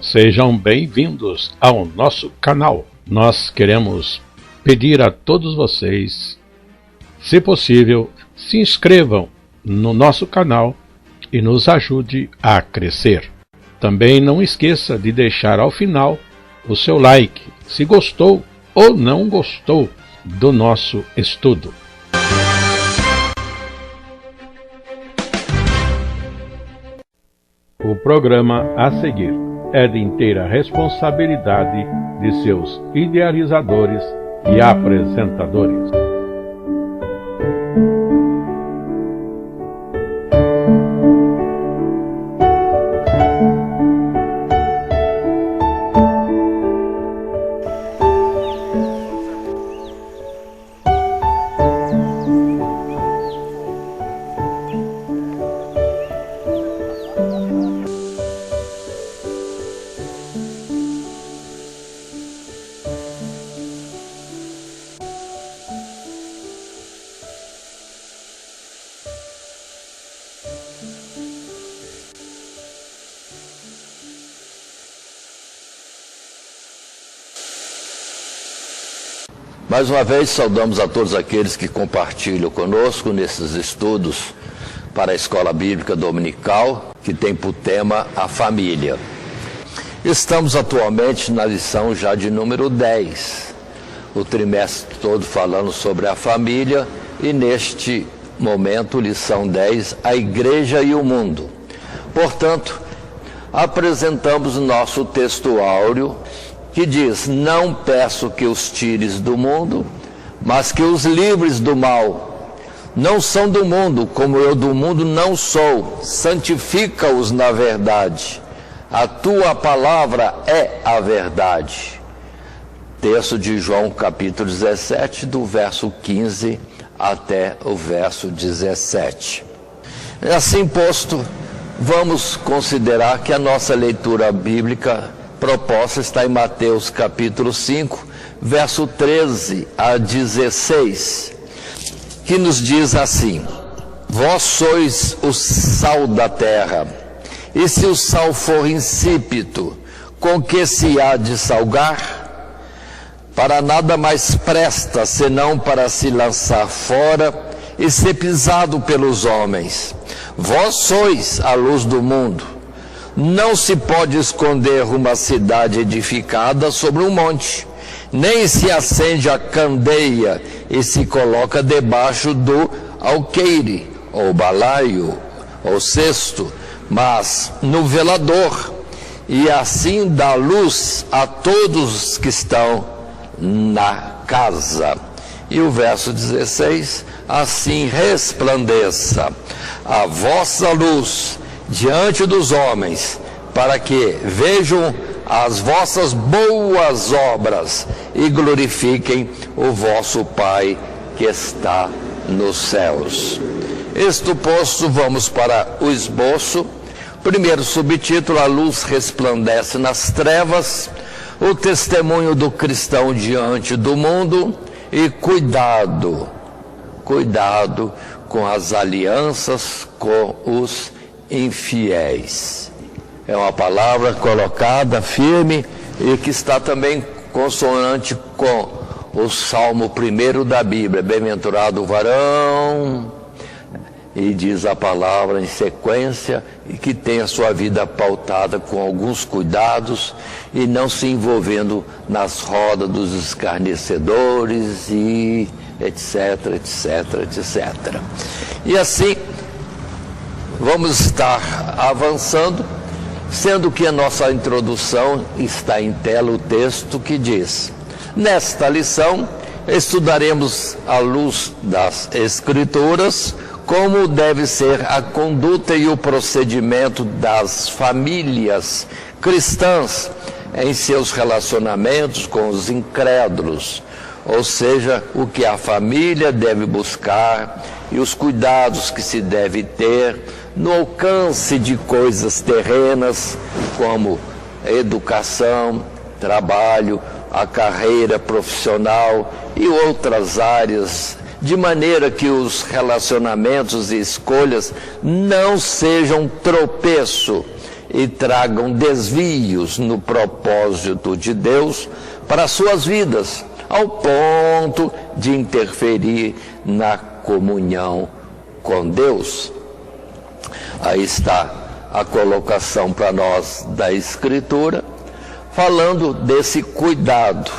Sejam bem-vindos ao nosso canal. Nós queremos pedir a todos vocês, se possível, se inscrevam no nosso canal e nos ajude a crescer. Também não esqueça de deixar ao final o seu like, se gostou ou não gostou do nosso estudo. O programa a seguir é de inteira responsabilidade de seus idealizadores e apresentadores. Mais uma vez, saudamos a todos aqueles que compartilham conosco nesses estudos para a Escola Bíblica Dominical, que tem por tema a família. Estamos atualmente na lição já de número 10, o trimestre todo falando sobre a família, e neste momento, lição 10, a Igreja e o Mundo. Portanto, apresentamos o nosso texto áureo, que diz: não peço que os tires do mundo, mas que os livres do mal. Não são do mundo, como eu do mundo não sou. Santifica-os na verdade. A tua palavra é a verdade. Texto de João, capítulo 17, do verso 15 até o verso 17. Assim posto, vamos considerar que a nossa leitura bíblica proposta está em Mateus capítulo 5, verso 13 a 16, que nos diz assim: vós sois o sal da terra, e se o sal for insípido, com que se há de salgar? Para nada mais presta, senão para se lançar fora e ser pisado pelos homens. Vós sois a luz do mundo. Não se pode esconder uma cidade edificada sobre um monte, nem se acende a candeia e se coloca debaixo do alqueire, ou balaio, ou cesto, mas no velador, e assim dá luz a todos os que estão na casa. E o verso 16, assim resplandeça a vossa luz diante dos homens, para que vejam as vossas boas obras e glorifiquem o vosso Pai que está nos céus. Isto posto, vamos para o esboço. Primeiro subtítulo: a luz resplandece nas trevas, o testemunho do cristão diante do mundo, e cuidado com as alianças com os infiéis. É uma palavra colocada firme e que está também consonante com o Salmo 1 da Bíblia: bem-aventurado o varão, e diz a palavra em sequência, e que tem a sua vida pautada com alguns cuidados e não se envolvendo nas rodas dos escarnecedores e etc, etc, etc. E assim vamos estar avançando, sendo que a nossa introdução está em tela o texto que diz: nesta lição estudaremos à luz das Escrituras como deve ser a conduta e o procedimento das famílias cristãs em seus relacionamentos com os incrédulos, ou seja, o que a família deve buscar e os cuidados que se deve ter no alcance de coisas terrenas, como educação, trabalho, a carreira profissional e outras áreas, de maneira que os relacionamentos e escolhas não sejam tropeço e tragam desvios no propósito de Deus para suas vidas, ao ponto de interferir na comunhão com Deus. Aí está a colocação para nós da Escritura, falando desse cuidado,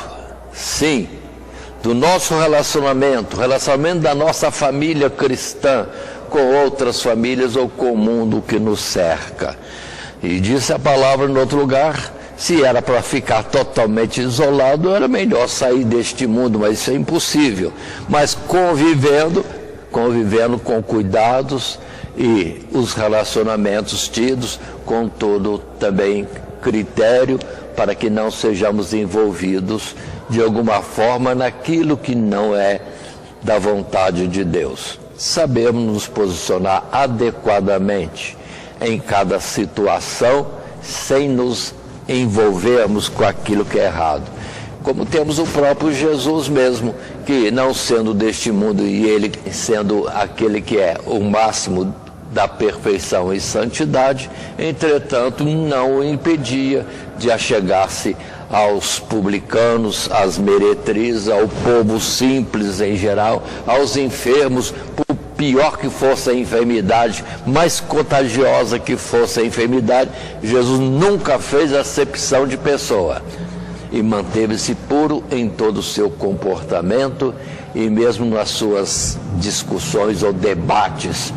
sim, do nosso relacionamento da nossa família cristã com outras famílias ou com o mundo que nos cerca. E disse a palavra em outro lugar, se era para ficar totalmente isolado, era melhor sair deste mundo, mas isso é impossível. Mas convivendo com cuidados e os relacionamentos tidos com todo também critério para que não sejamos envolvidos de alguma forma naquilo que não é da vontade de Deus. Sabemos nos posicionar adequadamente em cada situação sem nos envolvermos com aquilo que é errado. Como temos o próprio Jesus mesmo, que não sendo deste mundo e ele sendo aquele que é o máximo da perfeição e santidade, entretanto não o impedia de achegar-se aos publicanos, às meretrizes, ao povo simples em geral, aos enfermos, por pior que fosse a enfermidade, mais contagiosa que fosse a enfermidade, Jesus nunca fez acepção de pessoa e manteve-se puro em todo o seu comportamento e mesmo nas suas discussões ou debates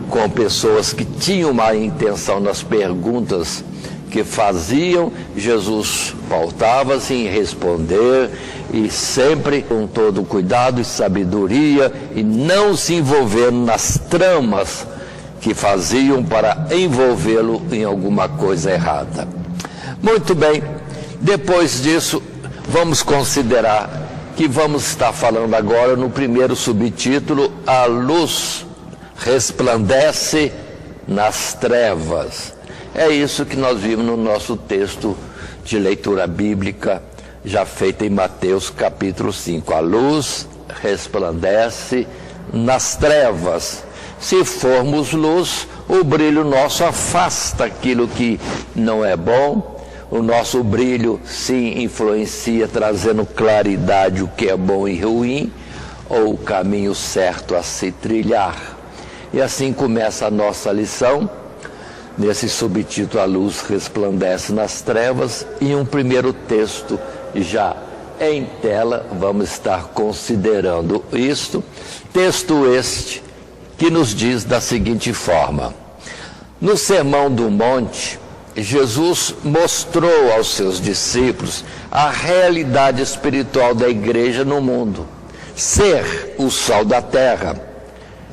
com pessoas que tinham má intenção nas perguntas que faziam, Jesus pautava-se em responder e sempre com todo cuidado e sabedoria e não se envolvendo nas tramas que faziam para envolvê-lo em alguma coisa errada. Muito bem, depois disso vamos considerar que vamos estar falando agora no primeiro subtítulo, a luz resplandece nas trevas. É isso que nós vimos no nosso texto de leitura bíblica, já feita em Mateus capítulo 5. A luz resplandece nas trevas. Se formos luz, o brilho nosso afasta aquilo que não é bom. O nosso brilho sim influencia, trazendo claridade o que é bom e ruim, ou o caminho certo a se trilhar. E assim começa a nossa lição, nesse subtítulo, a luz resplandece nas trevas, e um primeiro texto já em tela, vamos estar considerando isto, texto este que nos diz da seguinte forma: no Sermão do Monte, Jesus mostrou aos seus discípulos a realidade espiritual da igreja no mundo, ser o sal da terra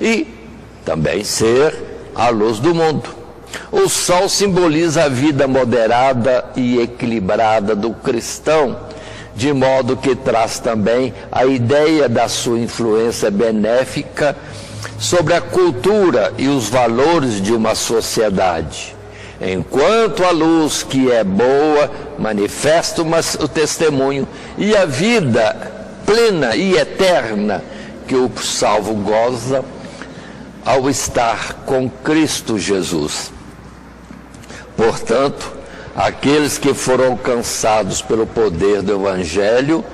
e também ser a luz do mundo. O sol simboliza a vida moderada e equilibrada do cristão, de modo que traz também a ideia da sua influência benéfica sobre a cultura e os valores de uma sociedade. Enquanto a luz que é boa manifesta o testemunho e a vida plena e eterna que o salvo goza ao estar com Cristo Jesus. Portanto, aqueles que foram alcançados pelo poder do Evangelho,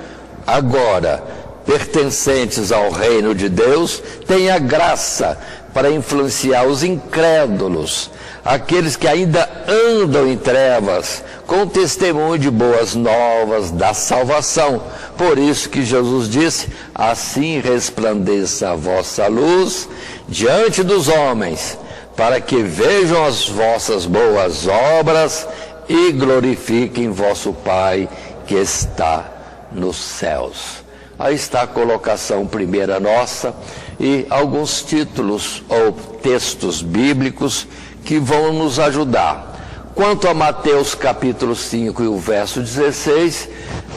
agora pertencentes ao reino de Deus, têm a graça para influenciar os incrédulos, aqueles que ainda andam em trevas, com testemunho de boas novas da salvação. Por isso que Jesus disse: assim resplandeça a vossa luz diante dos homens, para que vejam as vossas boas obras e glorifiquem vosso Pai que está nos céus. Aí está a colocação primeira nossa e alguns títulos ou textos bíblicos que vão nos ajudar. Quanto a Mateus capítulo 5 e o verso 16,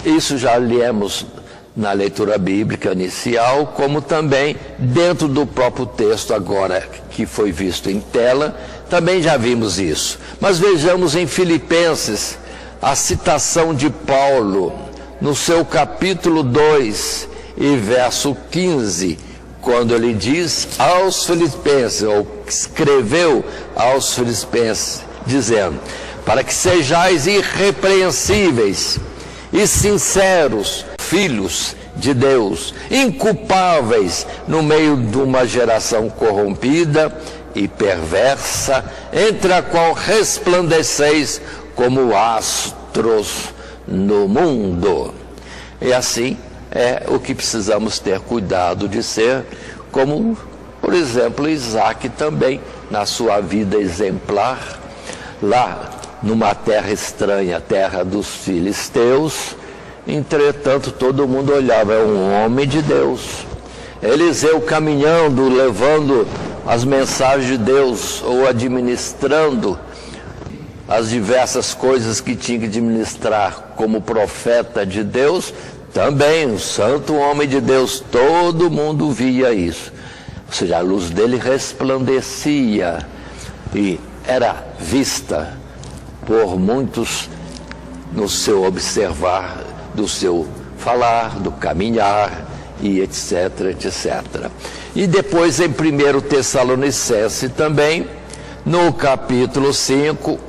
isso já lemos na leitura bíblica inicial, como também dentro do próprio texto agora que foi visto em tela, também já vimos isso. Mas vejamos em Filipenses a citação de Paulo no seu capítulo 2 e verso 15, quando ele diz aos Filipenses, ou escreveu aos Filipenses, dizendo: para que sejais irrepreensíveis e sinceros, filhos de Deus, inculpáveis no meio de uma geração corrompida e perversa, entre a qual resplandeceis como astros no mundo. E assim é o que precisamos ter cuidado de ser, como, por exemplo, Isaac também, na sua vida exemplar, lá numa terra estranha, terra dos filisteus. Entretanto, todo mundo olhava, é um homem de Deus. Eliseu caminhando, levando as mensagens de Deus, ou administrando as diversas coisas que tinha que administrar como profeta de Deus, também um santo homem de Deus, todo mundo via isso. Ou seja, a luz dele resplandecia e era vista por muitos no seu observar, do seu falar, do caminhar e etc, etc. E depois em 1 Tessalonicenses também, no capítulo 5,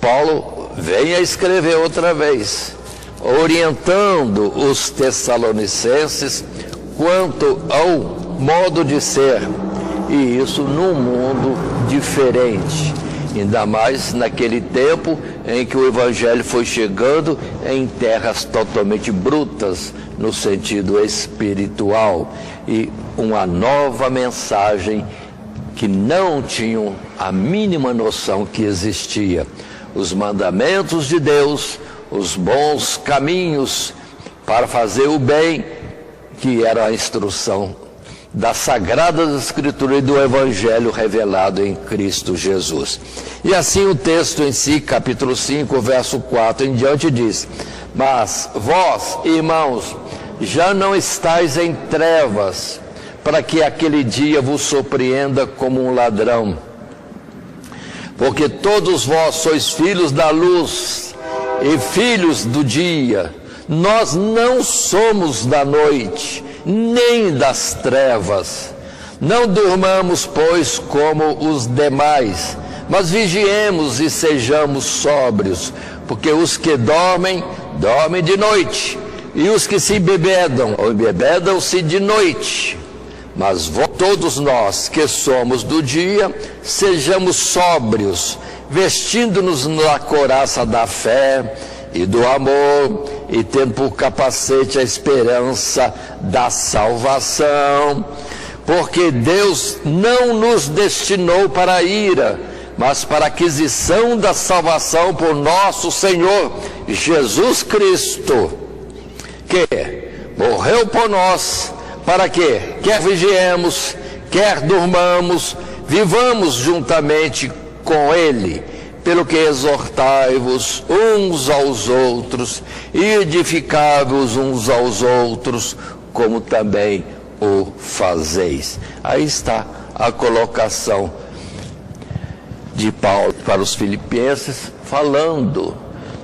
Paulo vem a escrever outra vez, orientando os tessalonicenses quanto ao modo de ser, e isso num mundo diferente, ainda mais naquele tempo em que o Evangelho foi chegando em terras totalmente brutas, no sentido espiritual, e uma nova mensagem que não tinham a mínima noção que existia. Os mandamentos de Deus, os bons caminhos para fazer o bem, que era a instrução das Sagradas Escrituras e do Evangelho revelado em Cristo Jesus. E assim o texto em si, capítulo 5, verso 4 em diante diz: mas vós, irmãos, já não estáis em trevas, para que aquele dia vos surpreenda como um ladrão. Porque todos vós sois filhos da luz e filhos do dia. Nós não somos da noite, nem das trevas. Não durmamos, pois, como os demais, mas vigiemos e sejamos sóbrios, porque os que dormem, dormem de noite, e os que se embebedam, embebedam-se de noite. Mas todos nós que somos do dia, sejamos sóbrios, vestindo-nos na couraça da fé e do amor, e tendo por capacete a esperança da salvação. Porque Deus não nos destinou para a ira, mas para a aquisição da salvação por nosso Senhor Jesus Cristo, que morreu por nós, para que, quer vigiemos, quer durmamos, vivamos juntamente com Ele, pelo que exortai-vos uns aos outros, e edificai-vos uns aos outros, como também o fazeis. Aí está a colocação de Paulo para os filipenses, falando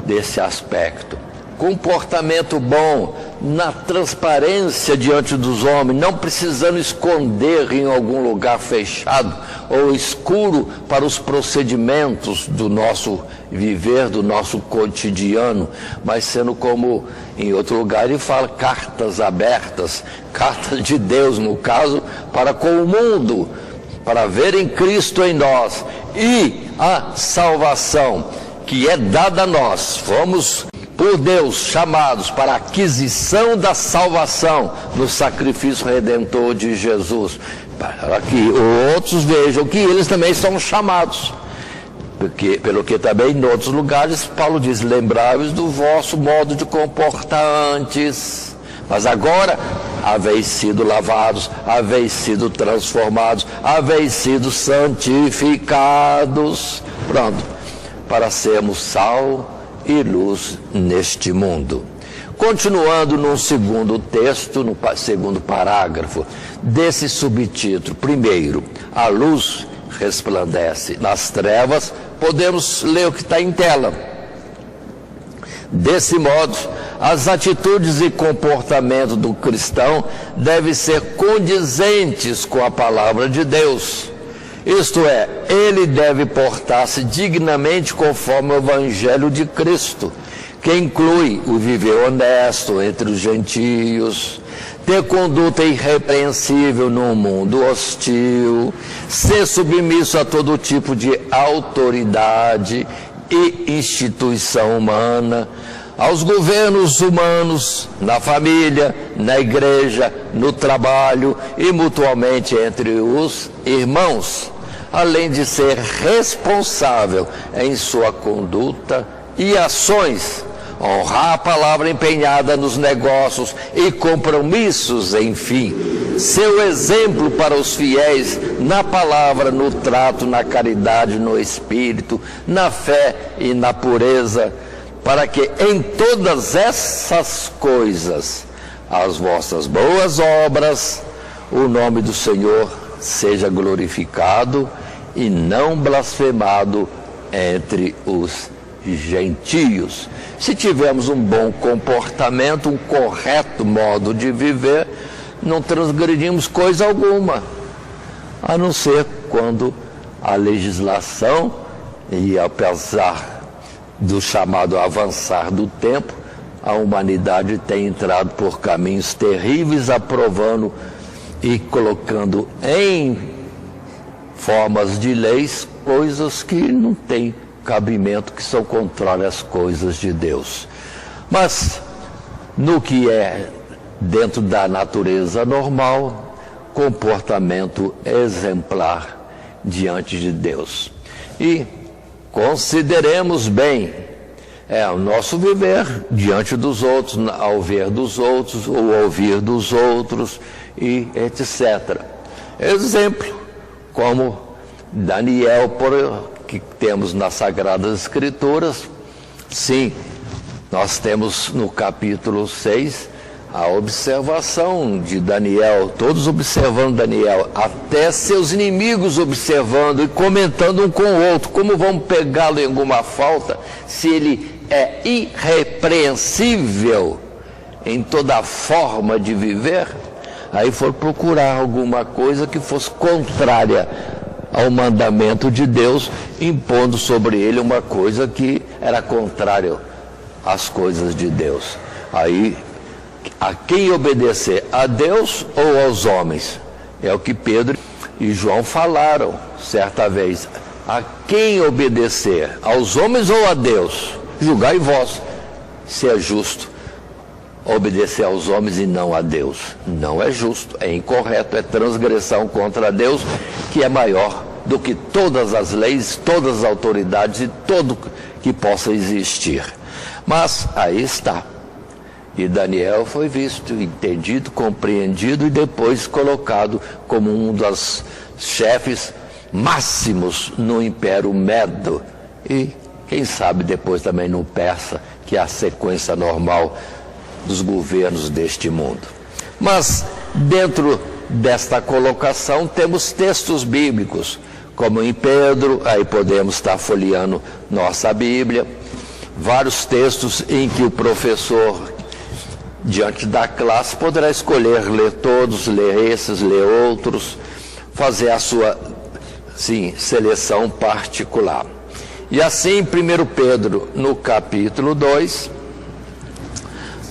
desse aspecto. Comportamento bom, na transparência diante dos homens, não precisando esconder em algum lugar fechado ou escuro para os procedimentos do nosso viver, do nosso cotidiano, mas sendo como em outro lugar ele fala, cartas abertas, cartas de Deus no caso, para com o mundo, para verem Cristo em nós e a salvação que é dada a nós. Fomos por Deus chamados para a aquisição da salvação no sacrifício redentor de Jesus, para que outros vejam que eles também são chamados. Pelo que também em outros lugares Paulo diz, lembrai-vos do vosso modo de comportar antes, mas agora haveis sido lavados, haveis sido transformados, haveis sido santificados, pronto, para sermos sal e luz neste mundo. Continuando no segundo texto, no segundo parágrafo desse subtítulo, primeiro, a luz resplandece nas trevas, podemos ler o que está em tela. Desse modo, as atitudes e comportamento do cristão devem ser condizentes com a palavra de Deus. Isto é, ele deve portar-se dignamente conforme o Evangelho de Cristo, que inclui o viver honesto entre os gentios, ter conduta irrepreensível num mundo hostil, ser submisso a todo tipo de autoridade e instituição humana, aos governos humanos, na família, na igreja, no trabalho e mutuamente entre os irmãos, além de ser responsável em sua conduta e ações, honrar a palavra empenhada nos negócios e compromissos, enfim, ser o exemplo para os fiéis na palavra, no trato, na caridade, no espírito, na fé e na pureza, para que em todas essas coisas, as vossas boas obras, o nome do Senhor seja glorificado e não blasfemado entre os gentios. Se tivermos um bom comportamento, um correto modo de viver, não transgredimos coisa alguma, a não ser quando a legislação, e apesar do chamado avançar do tempo, a humanidade tem entrado por caminhos terríveis, aprovando e colocando em formas de leis coisas que não têm cabimento, que são contrárias às coisas de Deus. Mas no que é dentro da natureza normal, comportamento exemplar diante de Deus. E consideremos bem o nosso viver diante dos outros, ao ver dos outros, ou ouvir dos outros, e etc. Exemplo, como Daniel, que temos nas Sagradas Escrituras. Sim, nós temos no capítulo 6 a observação de Daniel, todos observando Daniel, até seus inimigos observando e comentando um com o outro, como vão pegá-lo em alguma falta, se ele é irrepreensível em toda a forma de viver. Aí foram procurar alguma coisa que fosse contrária ao mandamento de Deus, impondo sobre ele uma coisa que era contrária às coisas de Deus. Aí, a quem obedecer, a Deus ou aos homens? É o que Pedro e João falaram certa vez. A quem obedecer, aos homens ou a Deus? Julgai vós se é justo obedecer aos homens e não a Deus. Não é justo, é incorreto, é transgressão contra Deus, que é maior do que todas as leis, todas as autoridades e tudo que possa existir. Mas aí está. E Daniel foi visto, entendido, compreendido e depois colocado como um dos chefes máximos no Império Medo. E quem sabe depois também no Persa, que é a sequência normal dos governos deste mundo. Mas dentro desta colocação temos textos bíblicos, como em Pedro, aí podemos estar folheando nossa Bíblia, vários textos em que o professor, diante da classe, poderá escolher ler todos, ler esses, ler outros, fazer a sua, sim, seleção particular. E assim, em 1 Pedro, no capítulo 2,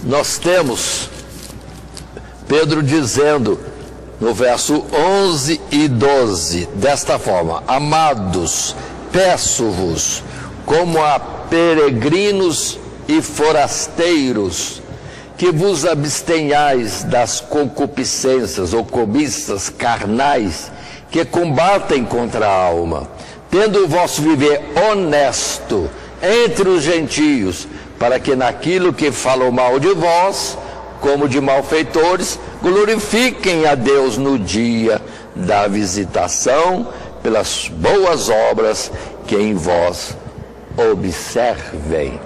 nós temos Pedro dizendo, no verso 11 e 12, desta forma: amados, peço-vos, como a peregrinos e forasteiros, que vos abstenhais das concupiscências ou cobiças carnais que combatem contra a alma, tendo o vosso viver honesto entre os gentios, para que naquilo que falam mal de vós, como de malfeitores, glorifiquem a Deus no dia da visitação, pelas boas obras que em vós observem.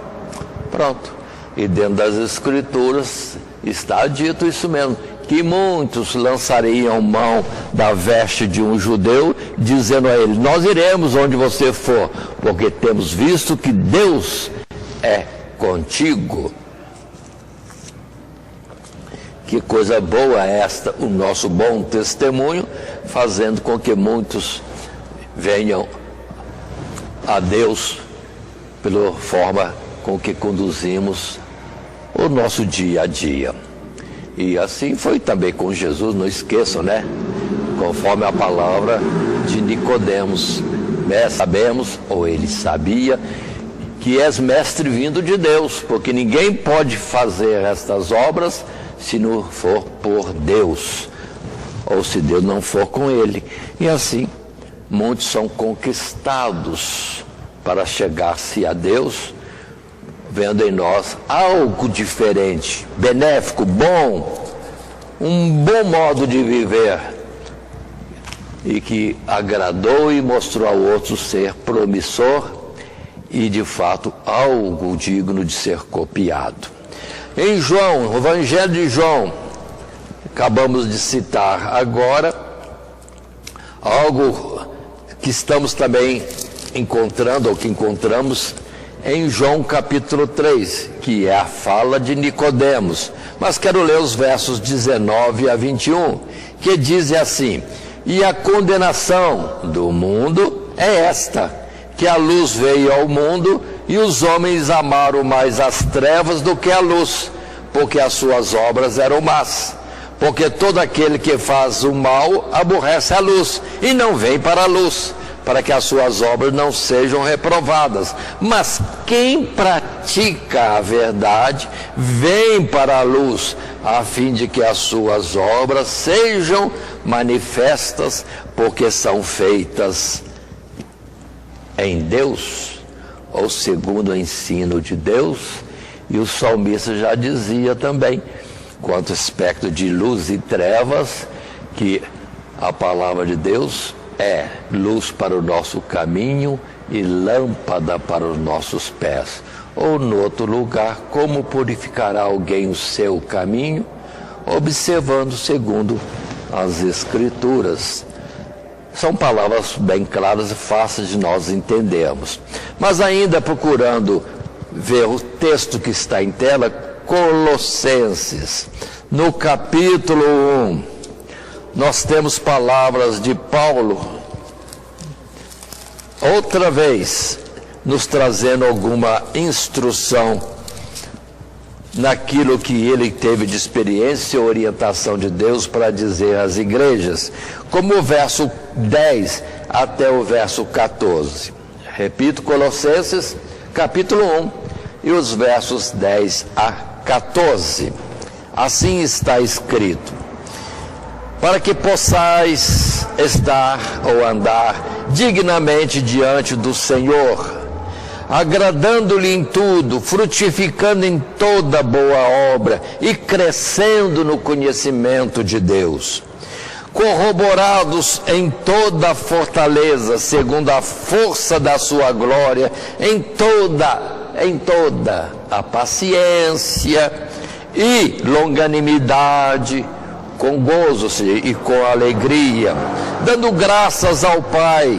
Pronto. E dentro das Escrituras está dito isso mesmo, que muitos lançariam mão da veste de um judeu, dizendo a ele: nós iremos onde você for, porque temos visto que Deus é contigo. Que coisa boa é esta, o nosso bom testemunho, fazendo com que muitos venham a Deus pela forma com que conduzimos o nosso dia a dia. E assim foi também com Jesus, não esqueçam, né? Conforme a palavra de Nicodemos, sabemos, ou ele sabia, que és mestre vindo de Deus, porque ninguém pode fazer estas obras se não for por Deus, ou se Deus não for com ele. E assim, muitos são conquistados para chegar-se a Deus, vendo em nós algo diferente, benéfico, bom, um bom modo de viver, e que agradou e mostrou ao outro ser promissor e, de fato, algo digno de ser copiado. Em João, o Evangelho de João, acabamos de citar agora, algo que estamos também encontrando, ou que encontramos em João capítulo 3, que é a fala de Nicodemos. Mas quero ler os versos 19 a 21, que dizem assim: e a condenação do mundo é esta, que a luz veio ao mundo, e os homens amaram mais as trevas do que a luz, porque as suas obras eram más. Porque todo aquele que faz o mal aborrece a luz, e não vem para a luz, para que as suas obras não sejam reprovadas. Mas quem pratica a verdade, vem para a luz, a fim de que as suas obras sejam manifestas, porque são feitas em Deus, ou segundo o ensino de Deus. E o salmista já dizia também, quanto ao aspecto de luz e trevas, que a palavra de Deus é luz para o nosso caminho e lâmpada para os nossos pés. Ou no outro lugar, como purificará alguém o seu caminho? Observando segundo as Escrituras. São palavras bem claras e fáceis de nós entendermos. Mas ainda procurando ver o texto que está em tela, Colossenses, no capítulo 1, nós temos palavras de Paulo, outra vez, nos trazendo alguma instrução naquilo que ele teve de experiência e orientação de Deus para dizer às igrejas, como o verso 10 até o verso 14. Repito, Colossenses, capítulo 1, e os versos 10 a 14. Assim está escrito: para que possais estar ou andar dignamente diante do Senhor, agradando-lhe em tudo, frutificando em toda boa obra e crescendo no conhecimento de Deus, corroborados em toda a fortaleza, segundo a força da sua glória, em toda a paciência e longanimidade, com gozo e com alegria, dando graças ao Pai,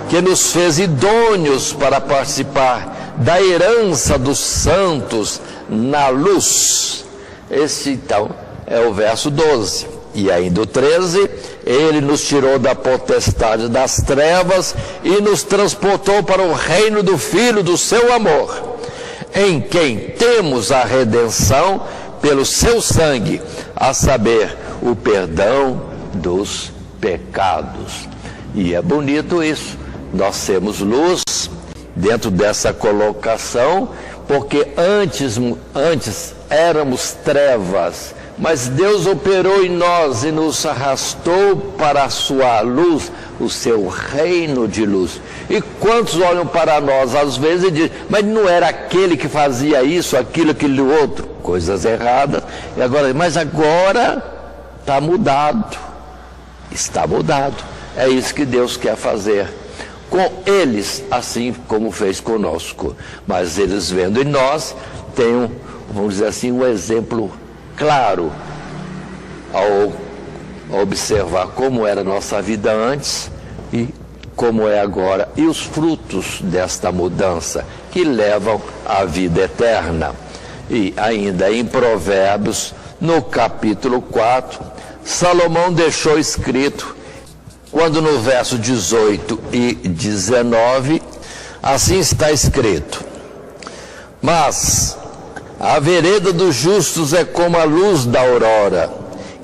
que nos fez idôneos para participar da herança dos santos na luz. Esse, então, é o verso 12. E ainda o 13, ele nos tirou da potestade das trevas e nos transportou para o reino do Filho do seu amor, em quem temos a redenção pelo seu sangue, a saber, o perdão dos pecados. E é bonito isso, nós temos luz dentro dessa colocação, porque antes éramos trevas, mas Deus operou em nós e nos arrastou para a sua luz, o seu reino de luz. E quantos olham para nós às vezes e dizem: mas não era aquele que fazia isso, aquilo, aquele outro, coisas erradas, e agora, mas agora está mudado, é isso que Deus quer fazer com eles, assim como fez conosco. Mas eles, vendo em nós, têm, vamos dizer assim, um exemplo claro ao observar como era a nossa vida antes e como é agora, e os frutos desta mudança que levam à vida eterna. E ainda em Provérbios, no capítulo 4, Salomão deixou escrito quando no verso 18 e 19, assim está escrito: mas a vereda dos justos é como a luz da aurora,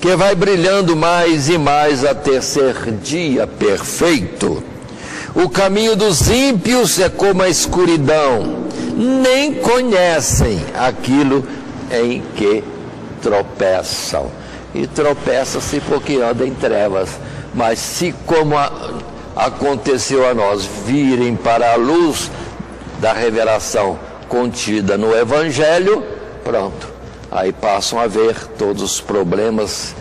que vai brilhando mais e mais até ser dia perfeito. O caminho dos ímpios é como a escuridão, nem conhecem aquilo em que tropeçam. E tropeça-se porque anda em trevas. Mas se, como aconteceu a nós, virem para a luz da revelação contida no Evangelho, pronto, aí passam a ver todos os problemas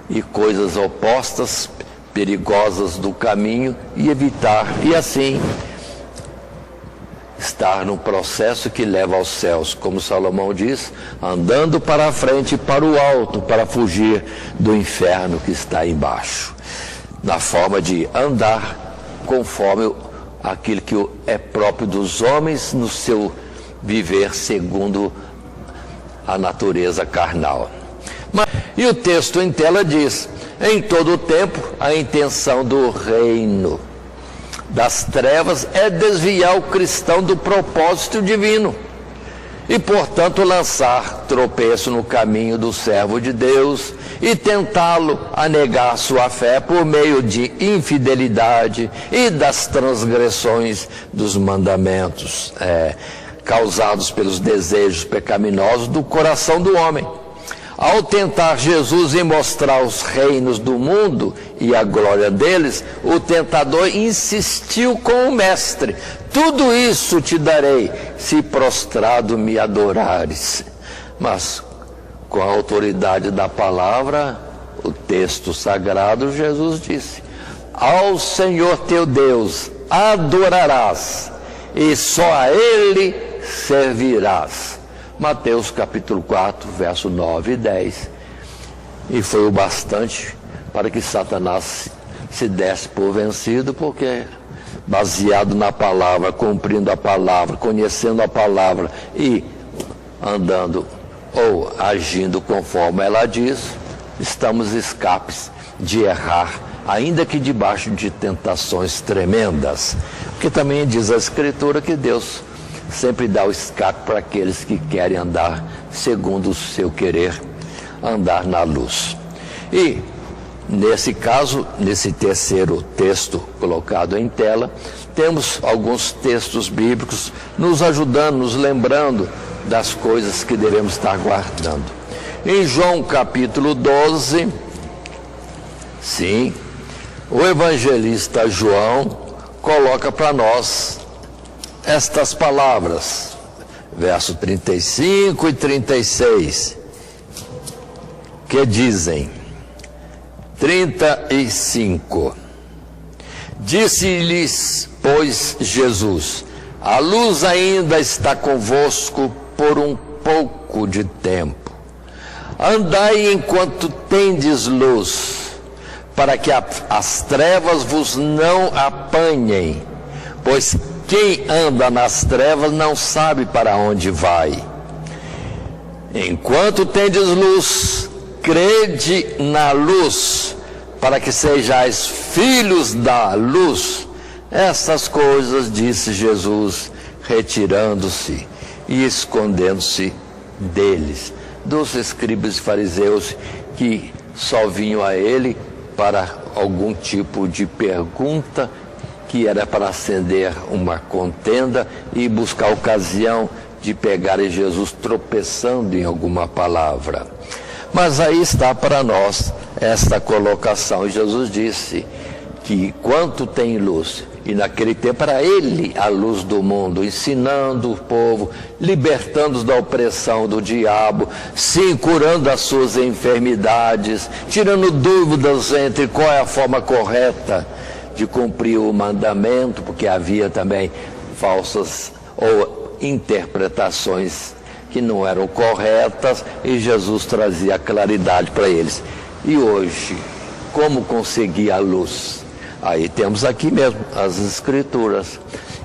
e coisas opostas, perigosas do caminho, e evitar, e assim estar num processo que leva aos céus, como Salomão diz, andando para a frente e para o alto, para fugir do inferno que está embaixo, na forma de andar conforme aquilo que é próprio dos homens no seu viver segundo a natureza carnal. E o texto em tela diz: em todo o tempo a intenção do reino das trevas é desviar o cristão do propósito divino e, portanto, lançar tropeço no caminho do servo de Deus e tentá-lo a negar sua fé por meio de infidelidade e das transgressões dos mandamentos causados pelos desejos pecaminosos do coração do homem. Ao tentar Jesus em mostrar os reinos do mundo e a glória deles, o tentador insistiu com o mestre: tudo isso te darei, se prostrado me adorares. Mas, com a autoridade da palavra, o texto sagrado, Jesus disse: ao Senhor teu Deus adorarás, e só a Ele servirás. Mateus capítulo 4, verso 9 e 10. E foi o bastante para que Satanás se desse por vencido, porque baseado na palavra, cumprindo a palavra, conhecendo a palavra e andando ou agindo conforme ela diz, estamos escapes de errar, ainda que debaixo de tentações tremendas. Porque também diz a Escritura que Deus sempre dá o escape para aqueles que querem andar segundo o seu querer, andar na luz. E, nesse caso, nesse terceiro texto colocado em tela, temos alguns textos bíblicos nos ajudando, nos lembrando das coisas que devemos estar guardando. Em João capítulo 12, sim, o evangelista João coloca para nós estas palavras, verso 35 e 36, que dizem: 35. Disse-lhes, pois, Jesus: a luz ainda está convosco por um pouco de tempo. Andai enquanto tendes luz, para que as trevas vos não apanhem, pois quem anda nas trevas não sabe para onde vai. Enquanto tendes luz, crede na luz, para que sejais filhos da luz. Essas coisas disse Jesus, retirando-se e escondendo-se deles, dos escribas e fariseus, que só vinham a ele para algum tipo de pergunta, que era para acender uma contenda e buscar ocasião de pegar Jesus tropeçando em alguma palavra. Mas aí está para nós esta colocação. Jesus disse que quanto tem luz, e naquele tempo era ele a luz do mundo, ensinando o povo, libertando-os da opressão do diabo, sim, curando as suas enfermidades, tirando dúvidas entre qual é a forma correta de cumprir o mandamento, porque havia também falsas ou interpretações que não eram corretas, e Jesus trazia claridade para eles. E hoje, como conseguir a luz? Aí temos aqui mesmo as Escrituras,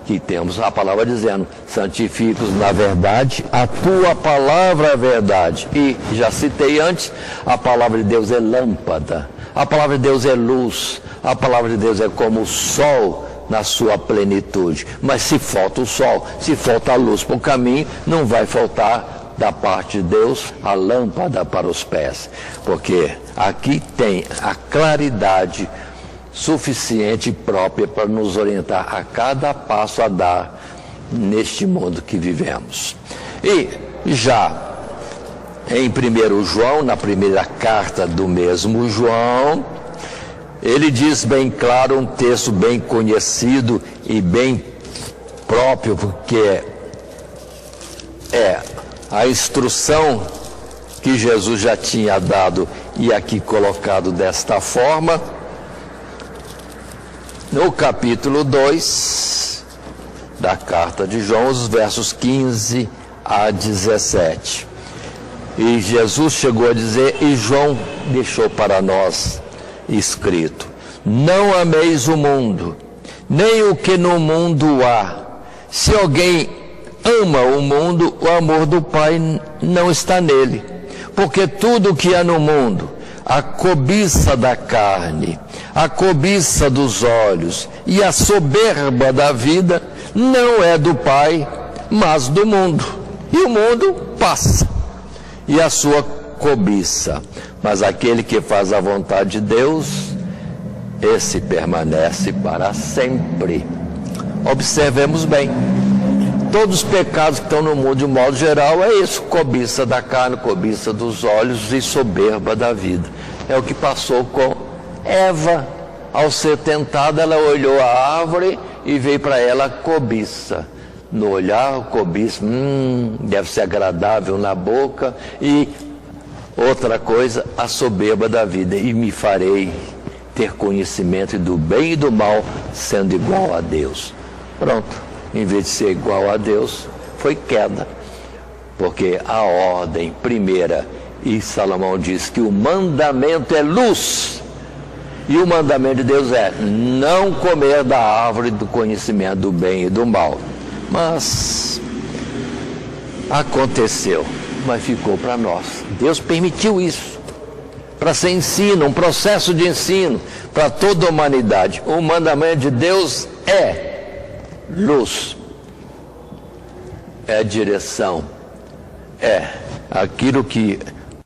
que temos a palavra dizendo: santifica-os na verdade, a tua palavra é verdade. E já citei antes, a palavra de Deus é lâmpada A palavra de Deus é luz, a palavra de Deus é como o sol na sua plenitude. Mas se falta o sol, se falta a luz para o caminho, não vai faltar da parte de Deus a lâmpada para os pés. Porque aqui tem a claridade suficiente e própria para nos orientar a cada passo a dar neste mundo que vivemos. E já em 1 João, na primeira carta do mesmo João, ele diz bem claro, um texto bem conhecido e bem próprio, porque é a instrução que Jesus já tinha dado e aqui colocado desta forma, no capítulo 2 da carta de João, os versos 15 a 17. E Jesus chegou a dizer, e João deixou para nós escrito: não ameis o mundo, nem o que no mundo há. Se alguém ama o mundo, o amor do Pai não está nele. Porque tudo o que há no mundo, a cobiça da carne, a cobiça dos olhos e a soberba da vida, não é do Pai, mas do mundo. E o mundo passa, e a sua cobiça. Mas aquele que faz a vontade de Deus, esse permanece para sempre. Observemos bem, todos os pecados que estão no mundo de um modo geral é isso: cobiça da carne, cobiça dos olhos e soberba da vida. É o que passou com Eva. Ao ser tentada, ela olhou a árvore e veio para ela a cobiça. No olhar, cobiça, deve ser agradável na boca. E outra coisa, a soberba da vida. E me farei ter conhecimento do bem e do mal, sendo igual a Deus. Pronto, em vez de ser igual a Deus, foi queda. Porque a ordem primeira, e Salomão diz que o mandamento é luz, e o mandamento de Deus é não comer da árvore do conhecimento do bem e do mal. Mas aconteceu, mas ficou para nós. Deus permitiu isso para ser ensino, um processo de ensino para toda a humanidade. O mandamento de Deus é luz, é direção, é aquilo que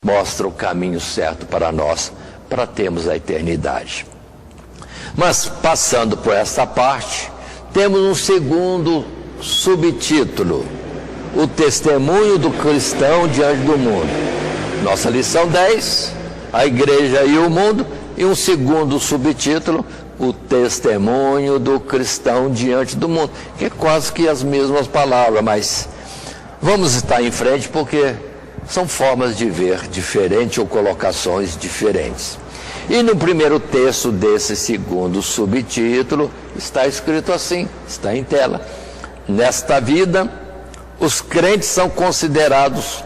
mostra o caminho certo para nós, para termos a eternidade. Mas passando por essa parte, temos um segundo subtítulo: o testemunho do cristão diante do mundo. Nossa lição 10, a igreja e o mundo. E um segundo subtítulo, o testemunho do cristão diante do mundo, que é quase que as mesmas palavras, mas vamos estar em frente porque são formas de ver diferentes ou colocações diferentes. E no primeiro texto desse segundo subtítulo está escrito assim, está em tela: nesta vida, os crentes são considerados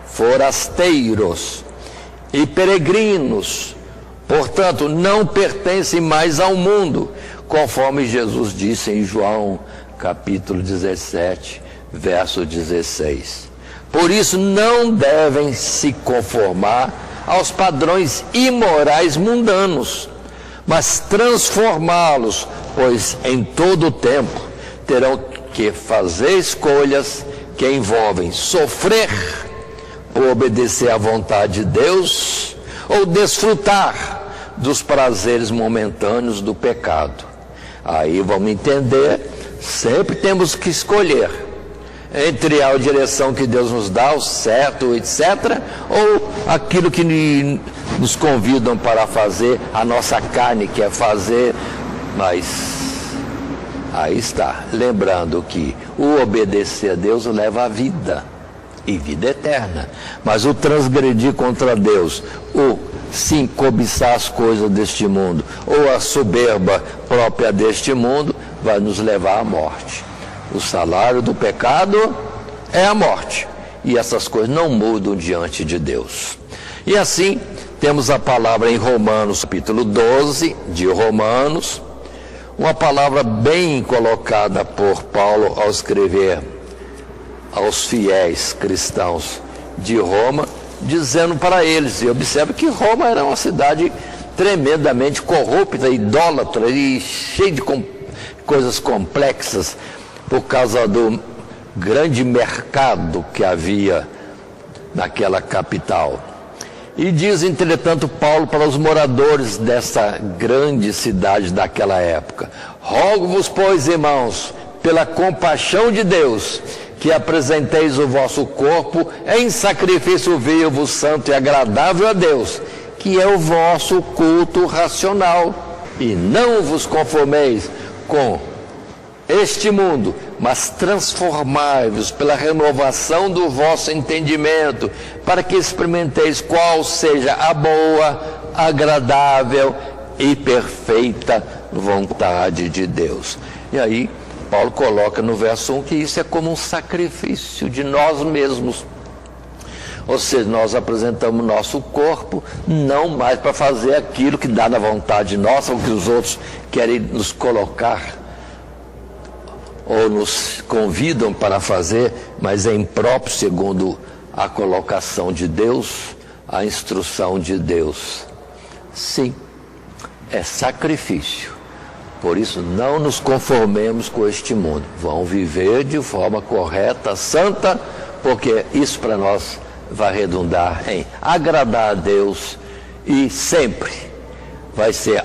forasteiros e peregrinos, portanto, não pertencem mais ao mundo, conforme Jesus disse em João, capítulo 17, verso 16. Por isso, não devem se conformar aos padrões imorais mundanos, mas transformá-los, pois em todo o tempo terão que fazer escolhas que envolvem sofrer ou obedecer à vontade de Deus, ou desfrutar dos prazeres momentâneos do pecado. Aí vamos entender, sempre temos que escolher entre a direção que Deus nos dá, o certo, etc., ou aquilo que nos convidam para fazer, a nossa carne quer fazer. Mas aí está, lembrando que o obedecer a Deus leva à vida, e vida eterna. Mas o transgredir contra Deus, o sim cobiçar as coisas deste mundo, ou a soberba própria deste mundo, vai nos levar à morte. O salário do pecado é a morte, e essas coisas não mudam diante de Deus. E assim, temos a palavra em Romanos, capítulo 12 de Romanos, uma palavra bem colocada por Paulo ao escrever aos fiéis cristãos de Roma, dizendo para eles, e observe que Roma era uma cidade tremendamente corrupta, idólatra e cheia de coisas complexas por causa do grande mercado que havia naquela capital. E diz, entretanto, Paulo para os moradores dessa grande cidade daquela época: rogo-vos, pois, irmãos, pela compaixão de Deus, que apresenteis o vosso corpo em sacrifício vivo, santo e agradável a Deus, que é o vosso culto racional. E não vos conformeis com este mundo, mas transformai-vos pela renovação do vosso entendimento, para que experimenteis qual seja a boa, agradável e perfeita vontade de Deus. E aí, Paulo coloca no verso 1 que isso é como um sacrifício de nós mesmos. Ou seja, nós apresentamos nosso corpo não mais para fazer aquilo que dá na vontade nossa, ou que os outros querem nos colocar ou nos convidam para fazer, mas é impróprio segundo a colocação de Deus, a instrução de Deus. Sim, é sacrifício. Por isso, não nos conformemos com este mundo. Vamos viver de forma correta, santa, porque isso para nós vai redundar em agradar a Deus e sempre vai ser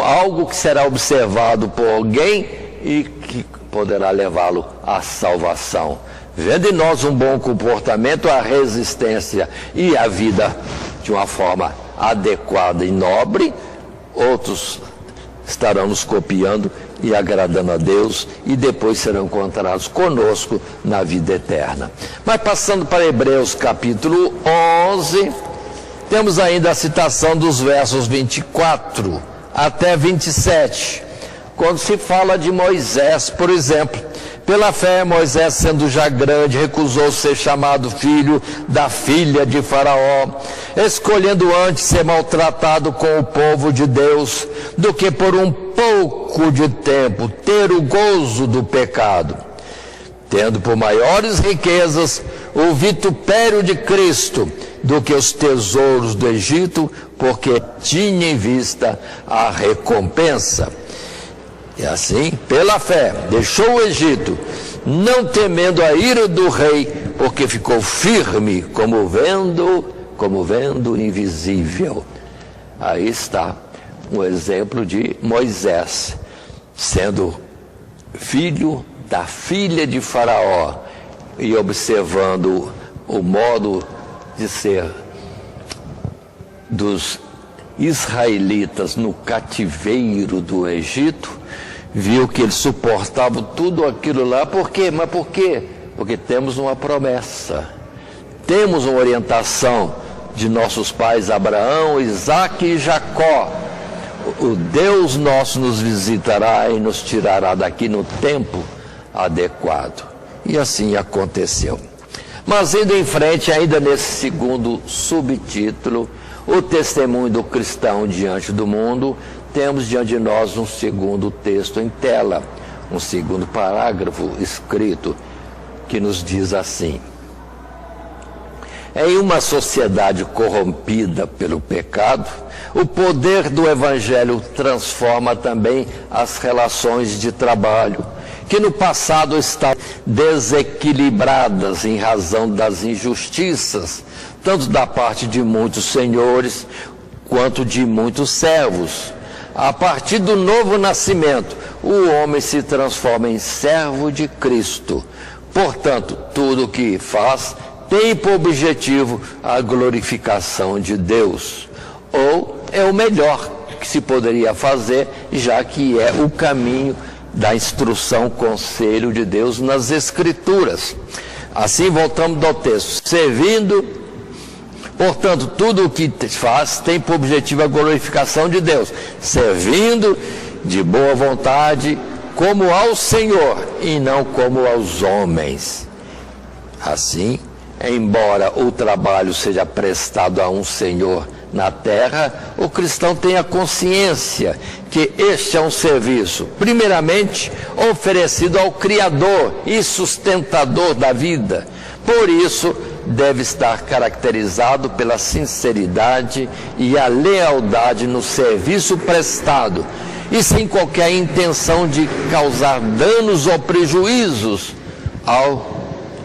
algo que será observado por alguém e que poderá levá-lo à salvação. Vendo em nós um bom comportamento, a resistência e a vida de uma forma adequada e nobre, outros estarão nos copiando e agradando a Deus e depois serão encontrados conosco na vida eterna. Mas passando para Hebreus capítulo 11, temos ainda a citação dos versos 24 até 27, quando se fala de Moisés, por exemplo. Pela fé, Moisés, sendo já grande, recusou ser chamado filho da filha de Faraó, escolhendo antes ser maltratado com o povo de Deus, do que por um pouco de tempo ter o gozo do pecado, tendo por maiores riquezas o vitupério de Cristo do que os tesouros do Egito, porque tinha em vista a recompensa. E assim, pela fé, deixou o Egito, não temendo a ira do rei, porque ficou firme, como vendo invisível. Aí está um exemplo de Moisés, sendo filho da filha de Faraó, e observando o modo de ser dos israelitas no cativeiro do Egito, viu que eles suportavam tudo aquilo lá. Por quê? Mas por quê? Porque temos uma promessa, temos uma orientação de nossos pais Abraão, Isaque e Jacó. O Deus nosso nos visitará e nos tirará daqui no tempo adequado. E assim aconteceu. Mas indo em frente, ainda nesse segundo subtítulo, o testemunho do cristão diante do mundo, temos diante de nós um segundo texto em tela, um segundo parágrafo escrito, que nos diz assim: em uma sociedade corrompida pelo pecado, o poder do Evangelho transforma também as relações de trabalho, que no passado estavam desequilibradas em razão das injustiças, tanto da parte de muitos senhores quanto de muitos servos. A partir do novo nascimento, o homem se transforma em servo de Cristo. Portanto, tudo o que faz tem por objetivo a glorificação de Deus. Ou é o melhor que se poderia fazer, já que é o caminho da instrução, conselho de Deus nas Escrituras. Assim, voltamos ao texto. Portanto, tudo o que faz tem por objetivo a glorificação de Deus, servindo de boa vontade como ao Senhor e não como aos homens. Assim, embora o trabalho seja prestado a um Senhor na terra, o cristão tem a consciência que este é um serviço, primeiramente, oferecido ao Criador e sustentador da vida. Por isso, deve estar caracterizado pela sinceridade e a lealdade no serviço prestado, e sem qualquer intenção de causar danos ou prejuízos ao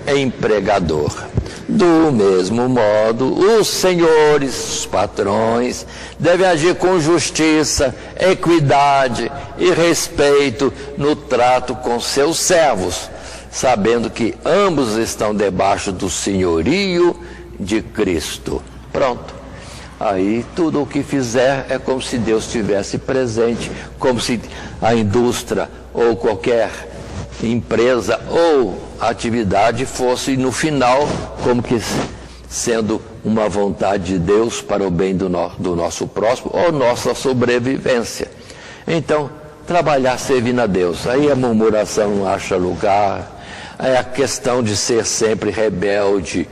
empregador. Do mesmo modo, os senhores, os patrões, devem agir com justiça, equidade e respeito no trato com seus servos, sabendo que ambos estão debaixo do senhorio de Cristo. Pronto. Aí tudo o que fizer é como se Deus estivesse presente, como se a indústria ou qualquer empresa ou atividade fosse no final como que sendo uma vontade de Deus para o bem do nosso próximo ou nossa sobrevivência. Então, trabalhar servindo a Deus, aí a murmuração não acha lugar, é a questão de ser sempre rebelde,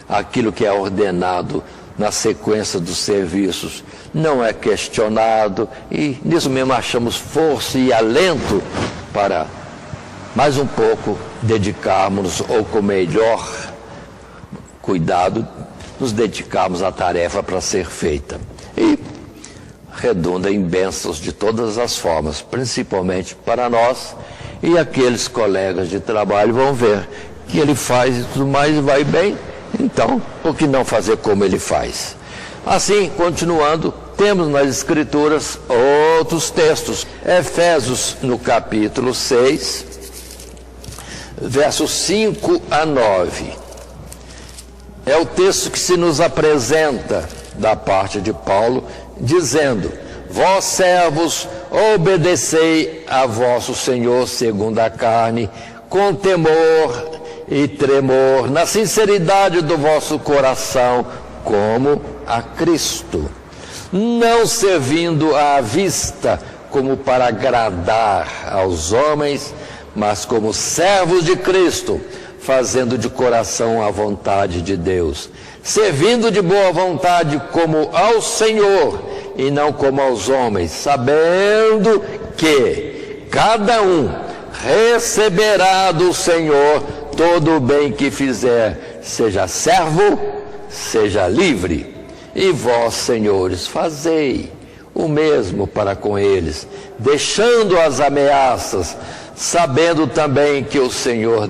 aquilo que é ordenado na sequência dos serviços não é questionado, e nisso mesmo achamos força e alento para mais um pouco dedicarmos, ou com melhor cuidado, nos dedicarmos à tarefa para ser feita. E redunda em bênçãos de todas as formas, principalmente para nós, e aqueles colegas de trabalho vão ver que ele faz e tudo mais e vai bem, então por que não fazer como ele faz? Assim, continuando, temos nas Escrituras outros textos. Efésios, no capítulo 6, versos 5 a 9. É o texto que se nos apresenta da parte de Paulo, dizendo: vós servos, obedecei a vosso Senhor segundo a carne, com temor e tremor, na sinceridade do vosso coração, como a Cristo, não servindo à vista como para agradar aos homens, mas como servos de Cristo, fazendo de coração a vontade de Deus, servindo de boa vontade como ao Senhor e não como aos homens, sabendo que cada um receberá do Senhor todo o bem que fizer, seja servo, seja livre. E vós, senhores, fazei o mesmo para com eles, deixando as ameaças, sabendo também que o Senhor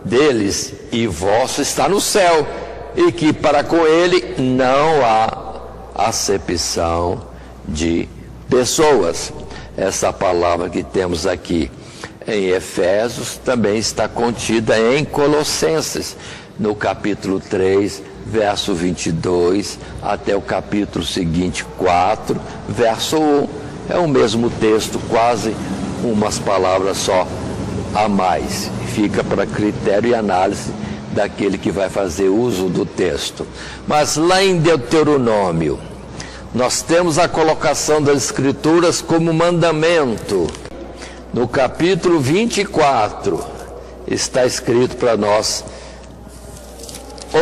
deles e vosso está no céu, e que para com ele não há acepção de pessoas. Essa palavra que temos aqui em Efésios também está contida em Colossenses, no capítulo 3, verso 22, até o capítulo seguinte, 4, verso 1. É o mesmo texto, quase umas palavras só a mais. Fica para critério e análise daquele que vai fazer uso do texto. Mas lá em Deuteronômio, nós temos a colocação das Escrituras como mandamento. No capítulo 24, está escrito para nós: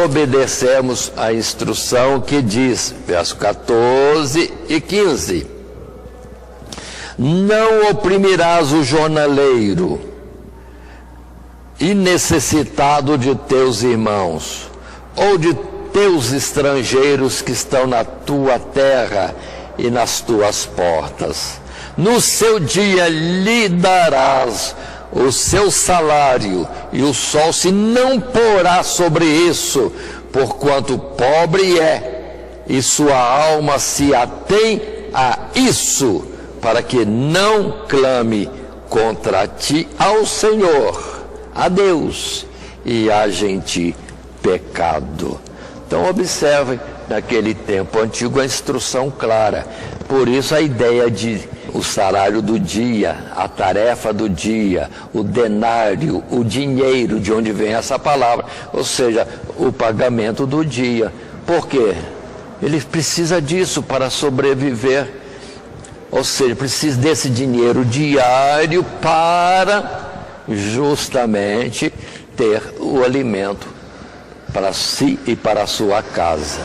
obedecemos a instrução que diz, verso 14 e 15, não oprimirás o jornaleiro e necessitado de teus irmãos, ou de teus estrangeiros que estão na tua terra e nas tuas portas. No seu dia lhe darás o seu salário, e o sol se não porá sobre isso, porquanto pobre é, e sua alma se atém a isso, para que não clame contra ti ao Senhor, a Deus, e haja em ti pecado. Então observem, naquele tempo antigo, a instrução clara. Por isso a ideia de o salário do dia, a tarefa do dia, o denário, o dinheiro, de onde vem essa palavra, ou seja, o pagamento do dia. Por quê? Ele precisa disso para sobreviver, ou seja, precisa desse dinheiro diário para justamente ter o alimento para si e para a sua casa.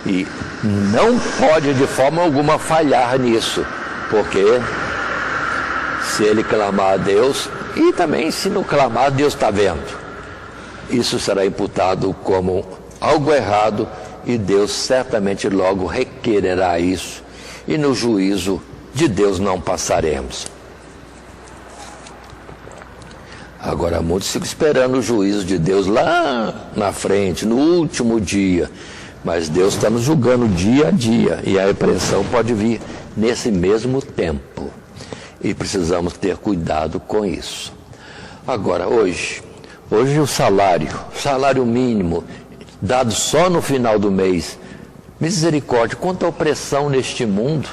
E não pode de forma alguma falhar nisso, porque se ele clamar a Deus, e também se não clamar, Deus está vendo, isso será imputado como algo errado, e Deus certamente logo requererá isso, e no juízo de Deus não passaremos. Agora muitos ficam esperando o juízo de Deus lá na frente, no último dia, mas Deus está nos julgando dia a dia, e a repreensão pode vir nesse mesmo tempo, e precisamos ter cuidado com isso. Agora, hoje o salário mínimo, dado só no final do mês, misericórdia, quanta opressão neste mundo.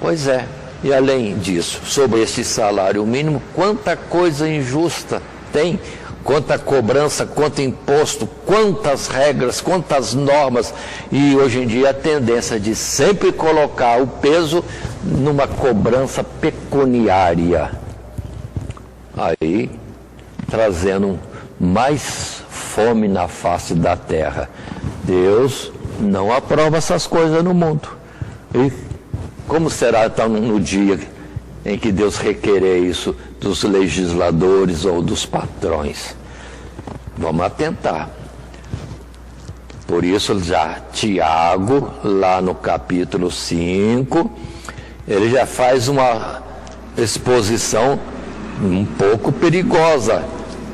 Pois é, e além disso, sobre este salário mínimo, quanta coisa injusta tem, quanta cobrança, quanto imposto, quantas regras, quantas normas, e hoje em dia a tendência de sempre colocar o peso numa cobrança pecuniária, aí trazendo mais fome na face da terra. Deus não aprova essas coisas no mundo. E como será então no dia em que Deus requerer isso dos legisladores ou dos patrões? Vamos atentar. Por isso já Tiago, lá no capítulo 5, ele já faz uma exposição um pouco perigosa,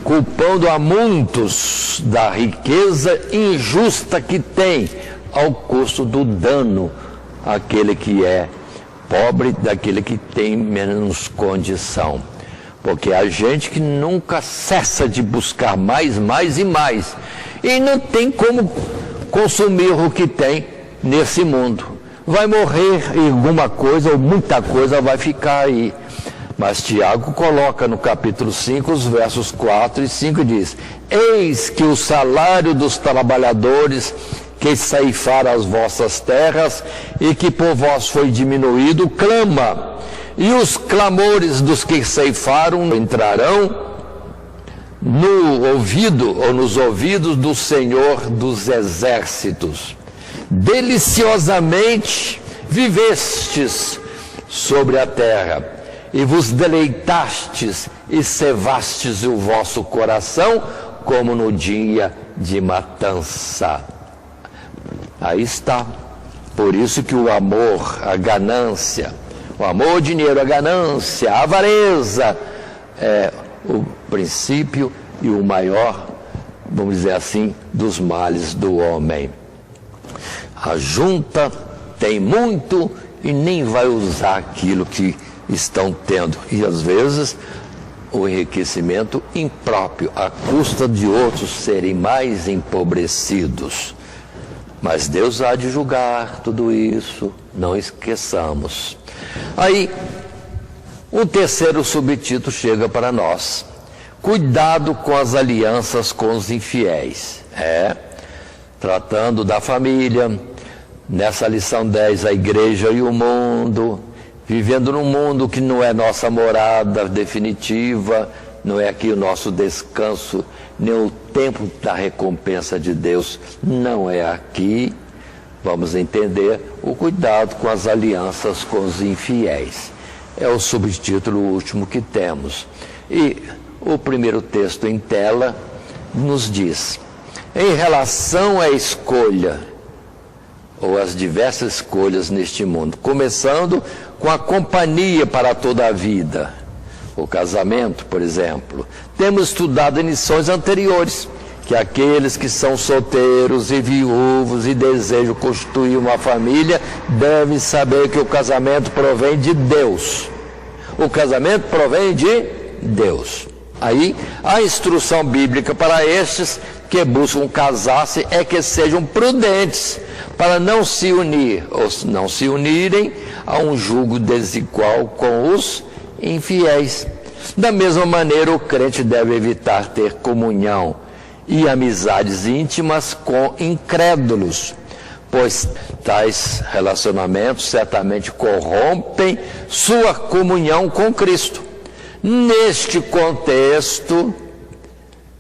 culpando a muitos da riqueza injusta que tem, ao custo do dano àquele que é pobre, daquele que tem menos condição. Porque há gente que nunca cessa de buscar mais e mais, e não tem como consumir o que tem nesse mundo. Vai morrer e alguma coisa ou muita coisa vai ficar aí. Mas Tiago coloca no capítulo 5, os versos 4 e 5, diz: eis que o salário dos trabalhadores que ceifaram as vossas terras e que por vós foi diminuído, clama, e os clamores dos que ceifaram entrarão no ouvido ou nos ouvidos do Senhor dos exércitos. Deliciosamente vivestes sobre a terra, e vos deleitastes e cevastes o vosso coração, como no dia de matança. Aí está. Por isso que o amor, a ganância, o amor ao dinheiro, a ganância, a avareza, é o princípio e o maior, vamos dizer assim, dos males do homem. A junta tem muito e nem vai usar aquilo que estão tendo, e às vezes o enriquecimento impróprio, à custa de outros serem mais empobrecidos. Mas Deus há de julgar tudo isso, não esqueçamos. Aí, um terceiro subtítulo chega para nós: cuidado com as alianças com os infiéis. Tratando da família, nessa lição 10, a igreja e o mundo, vivendo num mundo que não é nossa morada definitiva, não é aqui o nosso descanso, nem o tempo da recompensa de Deus, não é aqui. Vamos entender o cuidado com as alianças com os infiéis. É o subtítulo último que temos. E o primeiro texto em tela nos diz: em relação à escolha, ou as diversas escolhas neste mundo, começando com a companhia para toda a vida, o casamento, por exemplo. Temos estudado em lições anteriores que aqueles que são solteiros e viúvos e desejam constituir uma família devem saber que o casamento provém de Deus. O casamento provém de Deus. Aí, a instrução bíblica para estes que buscam casar-se é que sejam prudentes, para não se unir, ou não se unirem a um jugo desigual com os infiéis. Da mesma maneira, o crente deve evitar ter comunhão e amizades íntimas com incrédulos, pois tais relacionamentos certamente corrompem sua comunhão com Cristo. Neste contexto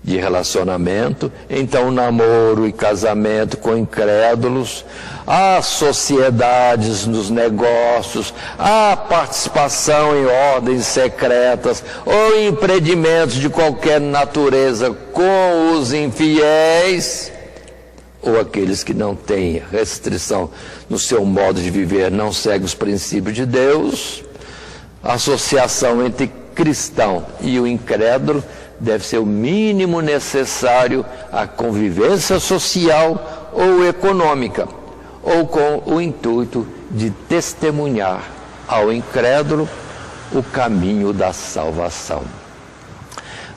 de relacionamento, então namoro e casamento com incrédulos, há sociedades nos negócios, há participação em ordens secretas ou empreendimentos de qualquer natureza com os infiéis, ou aqueles que não têm restrição no seu modo de viver, não seguem os princípios de Deus. A associação entre cristão e o incrédulo deve ser o mínimo necessário à convivência social ou econômica, ou com o intuito de testemunhar ao incrédulo o caminho da salvação.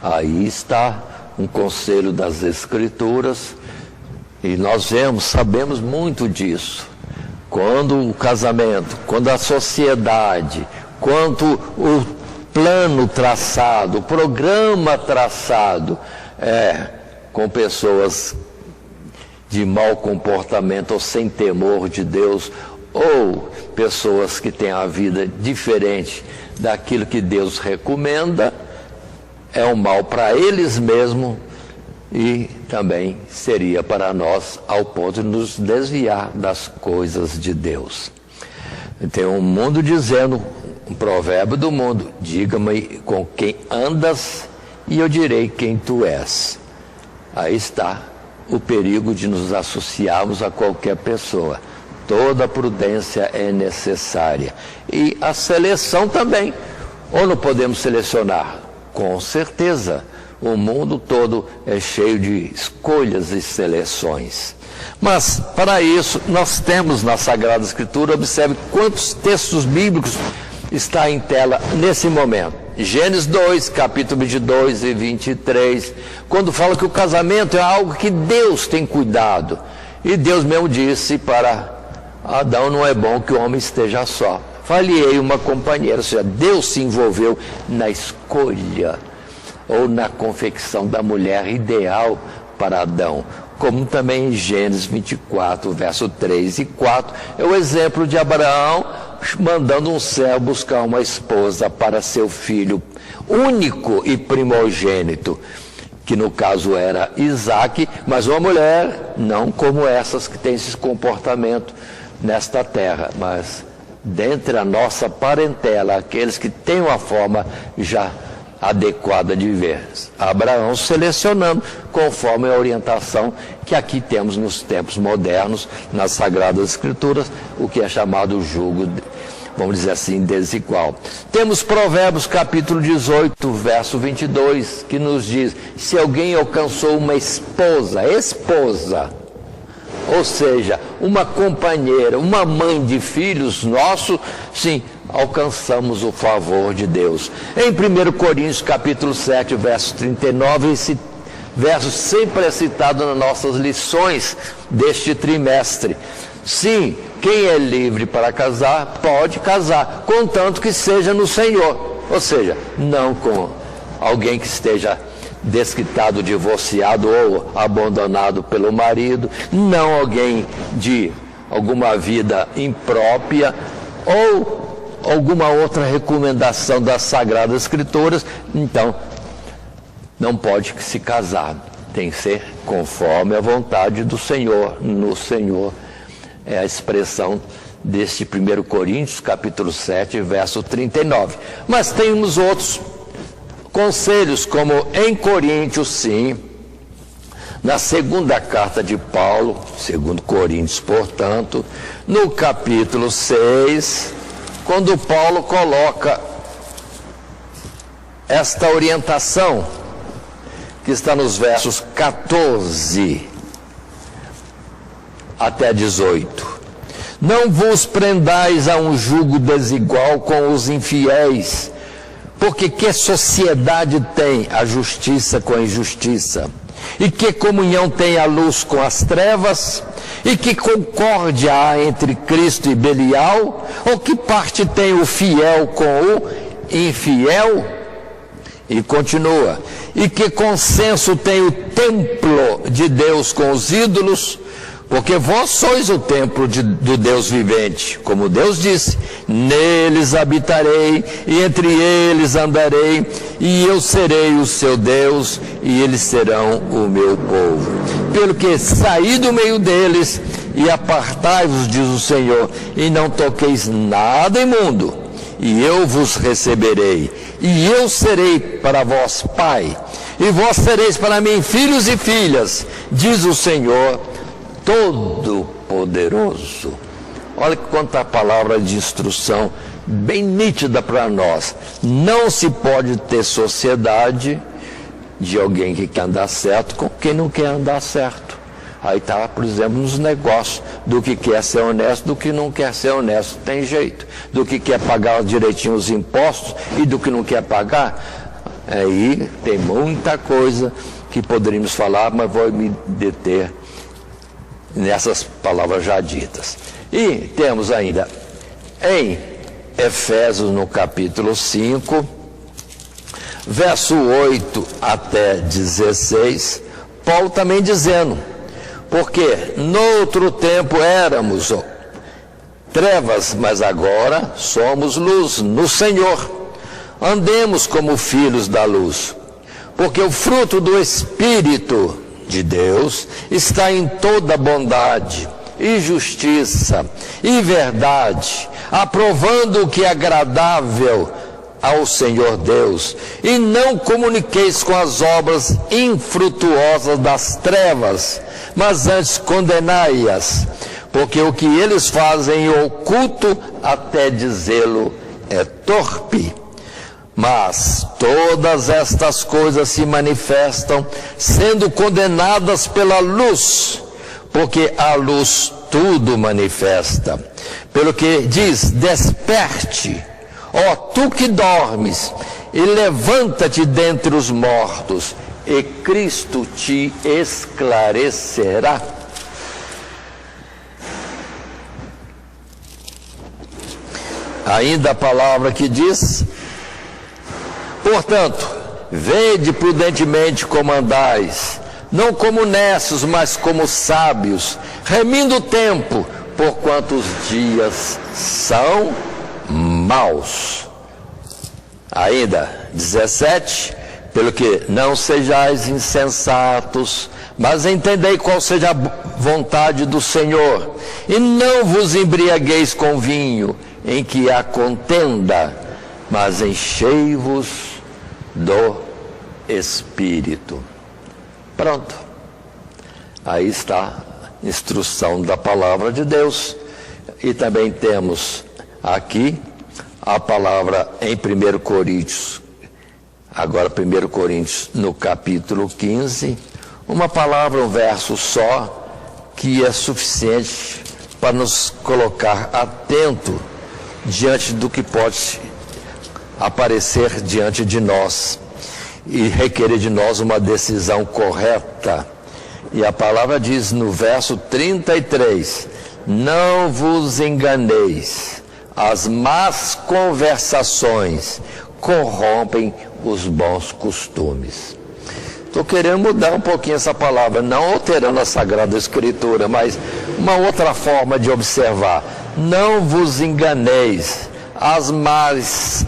Aí está um conselho das Escrituras, e nós sabemos muito disso. Quando o casamento, quando a sociedade, quando o plano traçado, o programa traçado com pessoas de mau comportamento ou sem temor de Deus, ou pessoas que têm a vida diferente daquilo que Deus recomenda, é um mal para eles mesmos e também seria para nós, ao ponto de nos desviar das coisas de Deus. Tem um mundo dizendo, um provérbio do mundo: diga-me com quem andas e eu direi quem tu és. Aí está o perigo de nos associarmos a qualquer pessoa. Toda prudência é necessária. E a seleção também. Ou não podemos selecionar? Com certeza. O mundo todo é cheio de escolhas e seleções. Mas, para isso, nós temos na Sagrada Escritura, observe quantos textos bíblicos está em tela nesse momento. Gênesis 2, capítulo 22 e 23, quando fala que o casamento é algo que Deus tem cuidado. E Deus mesmo disse para Adão: não é bom que o homem esteja só. Falhei uma companheira, ou seja, Deus se envolveu na escolha ou na confecção da mulher ideal para Adão. Como também em Gênesis 24, verso 3 e 4, é o exemplo de Abraão mandando um servo buscar uma esposa para seu filho único e primogênito, que no caso era Isaque, mas uma mulher não como essas que têm esse comportamento nesta terra, mas dentre a nossa parentela, aqueles que têm uma forma já adequada de viver. Abraão selecionando conforme a orientação que aqui temos nos tempos modernos, nas Sagradas Escrituras, o que é chamado jugo, vamos dizer assim, desigual. Temos Provérbios capítulo 18, verso 22, que nos diz: se alguém alcançou uma esposa, ou seja, uma companheira, uma mãe de filhos nossos, sim, alcançamos o favor de Deus. Em 1 Coríntios capítulo 7, verso 39, esse verso sempre é citado nas nossas lições deste trimestre. Sim, quem é livre para casar, pode casar, contanto que seja no Senhor. Ou seja, não com alguém que esteja desquitado, divorciado ou abandonado pelo marido, não alguém de alguma vida imprópria ou alguma outra recomendação das Sagradas Escrituras. Então, não pode se casar, tem que ser conforme a vontade do Senhor, no Senhor. É a expressão deste 1 Coríntios, capítulo 7, verso 39. Mas temos outros conselhos, como em Coríntios, sim, na segunda carta de Paulo, 2 Coríntios, portanto, no capítulo 6, quando Paulo coloca esta orientação, que está nos versos 14 até 18. Não vos prendais a um jugo desigual com os infiéis, porque que sociedade tem a justiça com a injustiça? E que comunhão tem a luz com as trevas? E que concórdia há entre Cristo e Belial? Ou que parte tem o fiel com o infiel? E continua: e que consenso tem o templo de Deus com os ídolos? Porque vós sois o templo do Deus vivente, como Deus disse: neles habitarei e entre eles andarei, e eu serei o seu Deus e eles serão o meu povo. Pelo que saí do meio deles e apartai-vos, diz o Senhor, e não toqueis nada imundo, e eu vos receberei, e eu serei para vós pai, e vós sereis para mim filhos e filhas, diz o Senhor Todo-Poderoso. Olha quanta palavra de instrução bem nítida para nós. Não se pode ter sociedade de alguém que quer andar certo com quem não quer andar certo. Aí está, por exemplo, nos negócios, do que quer ser honesto, do que não quer ser honesto, tem jeito. Do que quer pagar direitinho os impostos e do que não quer pagar. Aí tem muita coisa que poderíamos falar, mas vou me deter nessas palavras já ditas. E temos ainda em Efésios, no capítulo 5, verso 8 até 16, Paulo também dizendo: porque no outro tempo éramos trevas, mas agora somos luz no Senhor. Andemos como filhos da luz, porque o fruto do Espírito de Deus está em toda bondade e justiça e verdade, aprovando o que é agradável ao Senhor Deus, e não comuniqueis com as obras infrutuosas das trevas, mas antes condenai-as, porque o que eles fazem em oculto, até dizê-lo, é torpe. Mas todas estas coisas se manifestam, sendo condenadas pela luz, porque a luz tudo manifesta. Pelo que diz: desperte, ó tu que dormes, e levanta-te dentre os mortos, e Cristo te esclarecerá. Ainda a palavra que diz: portanto, vede prudentemente como andais, não como necios, mas como sábios, remindo o tempo, porquanto os dias são maus. Ainda 17, pelo que não sejais insensatos, mas entendei qual seja a vontade do Senhor, e não vos embriagueis com vinho, em que há contenda, mas enchei-vos do Espírito. Pronto. Aí está a instrução da palavra de Deus. E também temos aqui a palavra em 1 Coríntios, agora 1 Coríntios no capítulo 15, uma palavra, um verso só, que é suficiente para nos colocar atento diante do que pode aparecer diante de nós e requerer de nós uma decisão correta. E a palavra diz no verso 33, não vos enganeis, as más conversações corrompem os bons costumes. Estou querendo mudar um pouquinho essa palavra, não alterando a Sagrada Escritura, mas uma outra forma de observar. Não vos enganeis, as más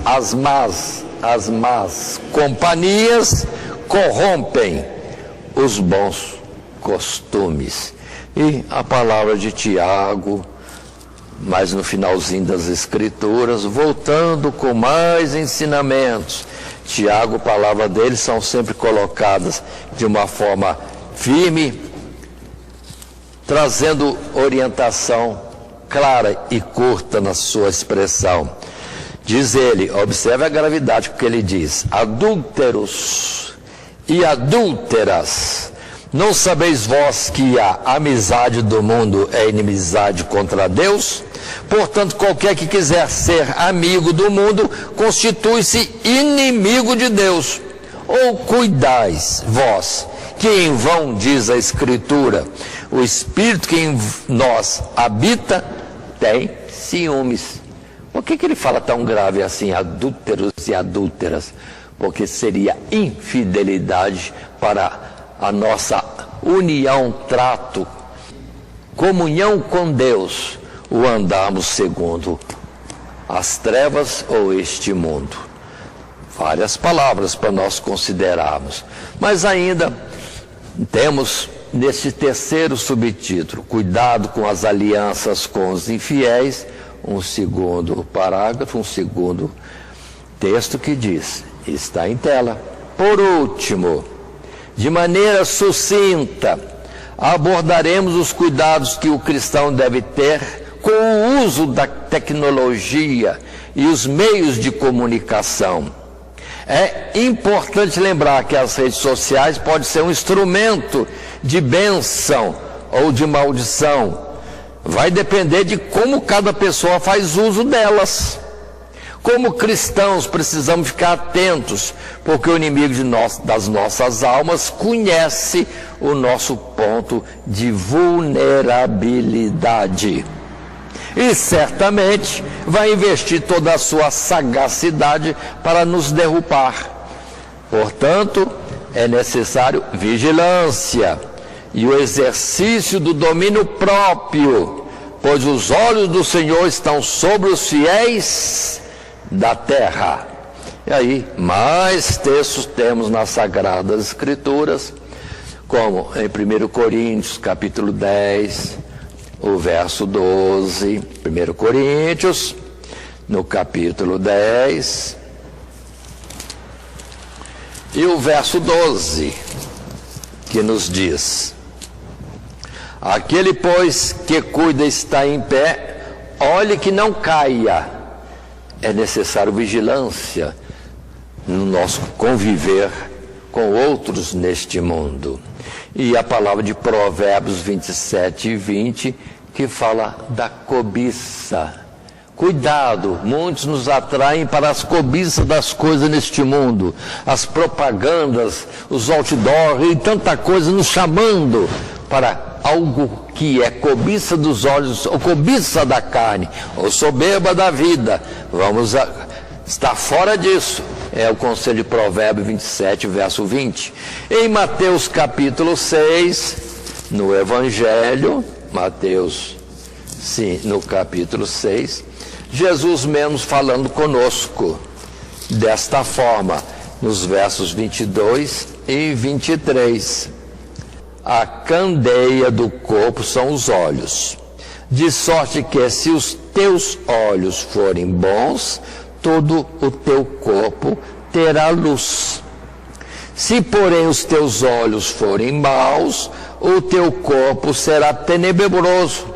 companhias corrompem os bons costumes. E a palavra de Tiago, mas no finalzinho das Escrituras, voltando com mais ensinamentos. Tiago, a palavra dele são sempre colocadas de uma forma firme, trazendo orientação clara e curta na sua expressão. Diz ele, observe a gravidade que ele diz: adúlteros e adúlteras, não sabeis vós que a amizade do mundo é inimizade contra Deus? Portanto, qualquer que quiser ser amigo do mundo, constitui-se inimigo de Deus. Ou cuidais vós, que em vão diz a Escritura, o Espírito que em nós habita tem ciúmes. Por que ele fala tão grave assim, adúlteros e adúlteras? Porque seria infidelidade para a nossa união, trato, comunhão com Deus, o andarmos segundo as trevas ou este mundo. Várias palavras para nós considerarmos. Mas ainda temos nesse terceiro subtítulo, cuidado com as alianças com os infiéis, um segundo parágrafo, um segundo texto que diz, está em tela: por último, de maneira sucinta, abordaremos os cuidados que o cristão deve ter com o uso da tecnologia e os meios de comunicação. É importante lembrar que as redes sociais podem ser um instrumento de bênção ou de maldição. Vai depender de como cada pessoa faz uso delas. Como cristãos, precisamos ficar atentos, porque o inimigo das nossas almas conhece o nosso ponto de vulnerabilidade. E certamente vai investir toda a sua sagacidade para nos derrubar. Portanto, é necessário vigilância e o exercício do domínio próprio, pois os olhos do Senhor estão sobre os fiéis da terra. E aí, mais textos temos nas Sagradas Escrituras, como em 1 Coríntios, capítulo 10, o verso 12, 1 Coríntios, no capítulo 10, e o verso 12, que nos diz: aquele, pois, que cuida está em pé, olhe que não caia. É necessário vigilância no nosso conviver com outros neste mundo. E a palavra de Provérbios 27 e 20, que fala da cobiça. Cuidado, muitos nos atraem para as cobiças das coisas neste mundo, as propagandas, os outdoors e tanta coisa nos chamando para algo que é cobiça dos olhos, ou cobiça da carne, ou soberba da vida. Vamos estar fora disso. É o conselho de Provérbios 27, verso 20. Em Mateus capítulo 6, no Evangelho, Mateus, sim, no capítulo 6, Jesus mesmo falando conosco desta forma, nos versos 22 e 23. A candeia do corpo são os olhos, de sorte que se os teus olhos forem bons, todo o teu corpo terá luz. Se, porém, os teus olhos forem maus, o teu corpo será tenebroso.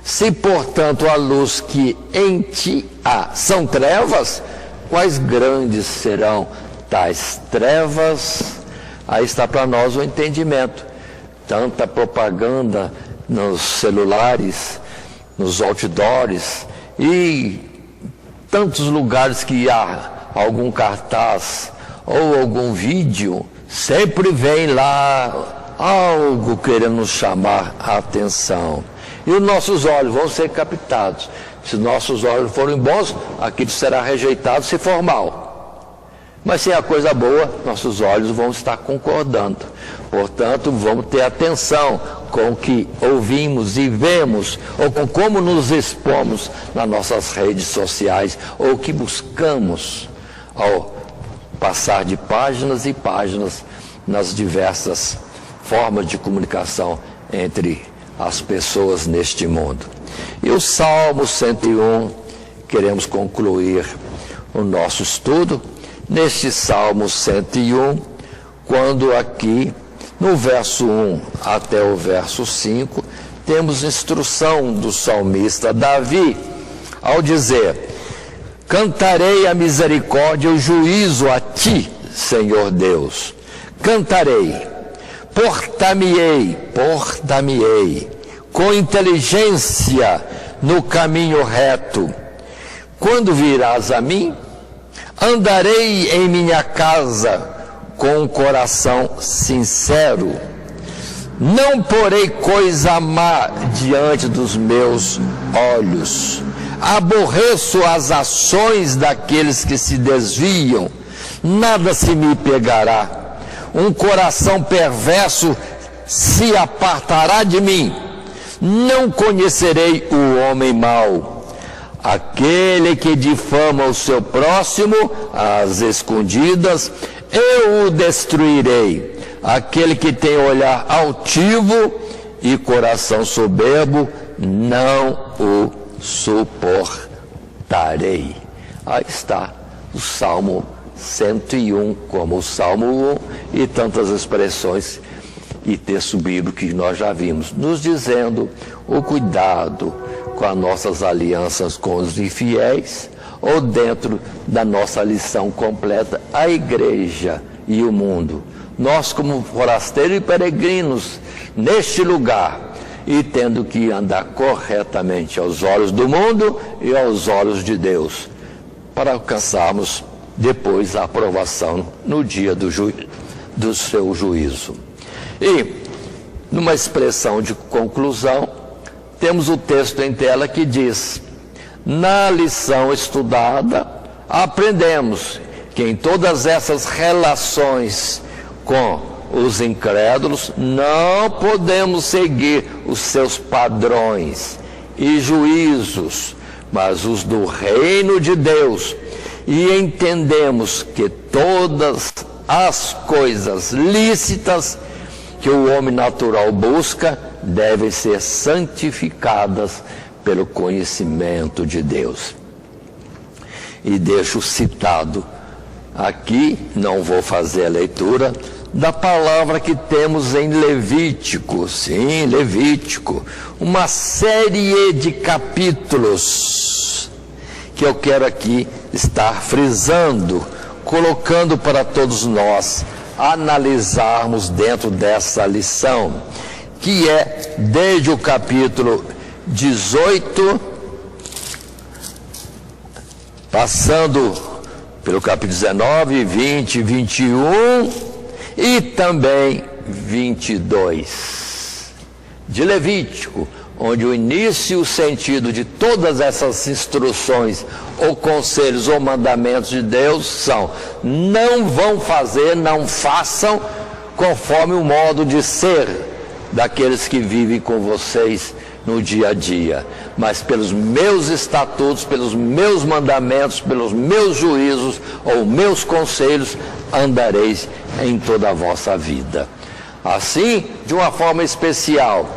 Se, portanto, a luz que em ti há são trevas, quais grandes serão tais trevas? Aí está para nós o entendimento. Tanta propaganda nos celulares, nos outdoors e tantos lugares que há algum cartaz ou algum vídeo, sempre vem lá algo querendo nos chamar a atenção. E os nossos olhos vão ser captados. Se nossos olhos forem bons, aquilo será rejeitado se for mal. Mas se é a coisa boa, nossos olhos vão estar concordando. Portanto, vamos ter atenção com o que ouvimos e vemos, ou com como nos expomos nas nossas redes sociais, ou o que buscamos ao passar de páginas e páginas nas diversas formas de comunicação entre as pessoas neste mundo. E o Salmo 101, queremos concluir o nosso estudo neste Salmo 101, quando aqui no verso 1 até o verso 5, temos instrução do salmista Davi, ao dizer: cantarei a misericórdia e o juízo a ti, Senhor Deus. Cantarei, portar-me-ei com inteligência no caminho reto. Quando virás a mim, andarei em minha casa com um coração sincero. Não porei coisa má diante dos meus olhos. Aborreço as ações daqueles que se desviam. Nada se me pegará. Um coração perverso se apartará de mim. Não conhecerei o homem mau. Aquele que difama o seu próximo às escondidas, eu o destruirei. Aquele que tem olhar altivo e coração soberbo, não o suportarei. Aí está o Salmo 101, como o Salmo 1 e tantas expressões e texto bíblico que nós já vimos, nos dizendo o cuidado com as nossas alianças com os infiéis, ou dentro da nossa lição completa, a igreja e o mundo. Nós, como forasteiros e peregrinos neste lugar, e tendo que andar corretamente aos olhos do mundo e aos olhos de Deus, para alcançarmos depois a aprovação no dia do seu juízo. E, numa expressão de conclusão, temos o texto em tela que diz: na lição estudada, aprendemos que em todas essas relações com os incrédulos, não podemos seguir os seus padrões e juízos, mas os do reino de Deus, e entendemos que todas as coisas lícitas que o homem natural busca devem ser santificadas pelo conhecimento de Deus. E deixo citado aqui, não vou fazer a leitura, da palavra que temos em Levítico, sim, Levítico, uma série de capítulos que eu quero aqui estar frisando, colocando para todos nós analisarmos dentro dessa lição, que é desde o capítulo 18, passando pelo capítulo 19, 20, 21 e também 22 de Levítico, onde o início e o sentido de todas essas instruções, ou conselhos, ou mandamentos de Deus são: não vão fazer, não façam conforme o modo de ser daqueles que vivem com vocês no dia a dia, mas pelos meus estatutos, pelos meus mandamentos, pelos meus juízos ou meus conselhos andareis em toda a vossa vida. Assim, de uma forma especial,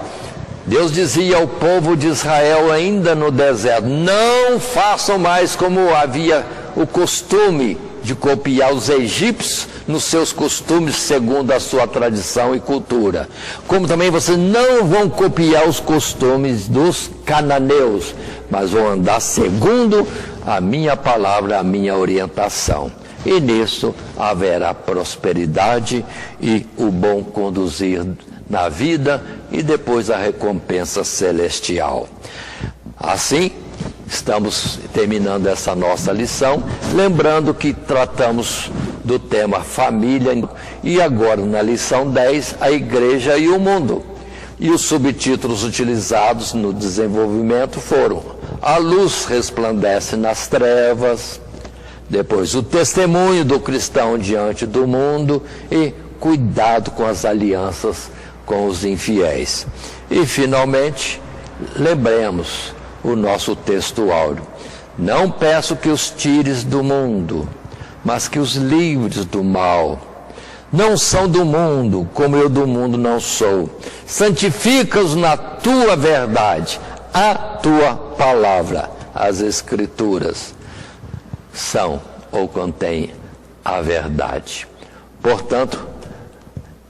Deus dizia ao povo de Israel ainda no deserto: não façam mais como havia o costume de copiar os egípcios nos seus costumes segundo a sua tradição e cultura. Como também vocês não vão copiar os costumes dos cananeus, mas vão andar segundo a minha palavra, a minha orientação. E nisso haverá prosperidade e o bom conduzir na vida e depois a recompensa celestial. Assim, estamos terminando essa nossa lição, lembrando que tratamos do tema família, e agora na lição 10, a igreja e o mundo. E os subtítulos utilizados no desenvolvimento foram: a luz resplandece nas trevas, depois o testemunho do cristão diante do mundo e cuidado com as alianças com os infiéis. E finalmente, lembremos o nosso texto áureo: não peço que os tires do mundo, mas que os livres do mal. Não são do mundo, como eu do mundo não sou. Santifica-os na tua verdade. A tua palavra, as escrituras, são ou contêm a verdade. Portanto,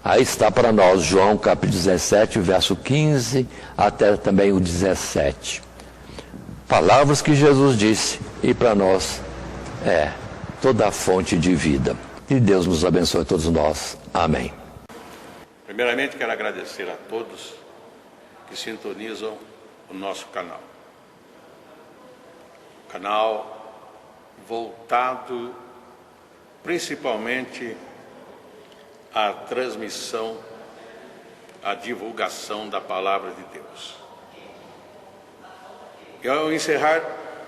aí está para nós João capítulo 17, verso 15 até também o 17. Palavras que Jesus disse, e para nós é toda a fonte de vida. E Deus nos abençoe a todos nós. Amém. Primeiramente, quero agradecer a todos que sintonizam o nosso canal. Canal voltado principalmente à transmissão, à divulgação da Palavra de Deus. E ao encerrar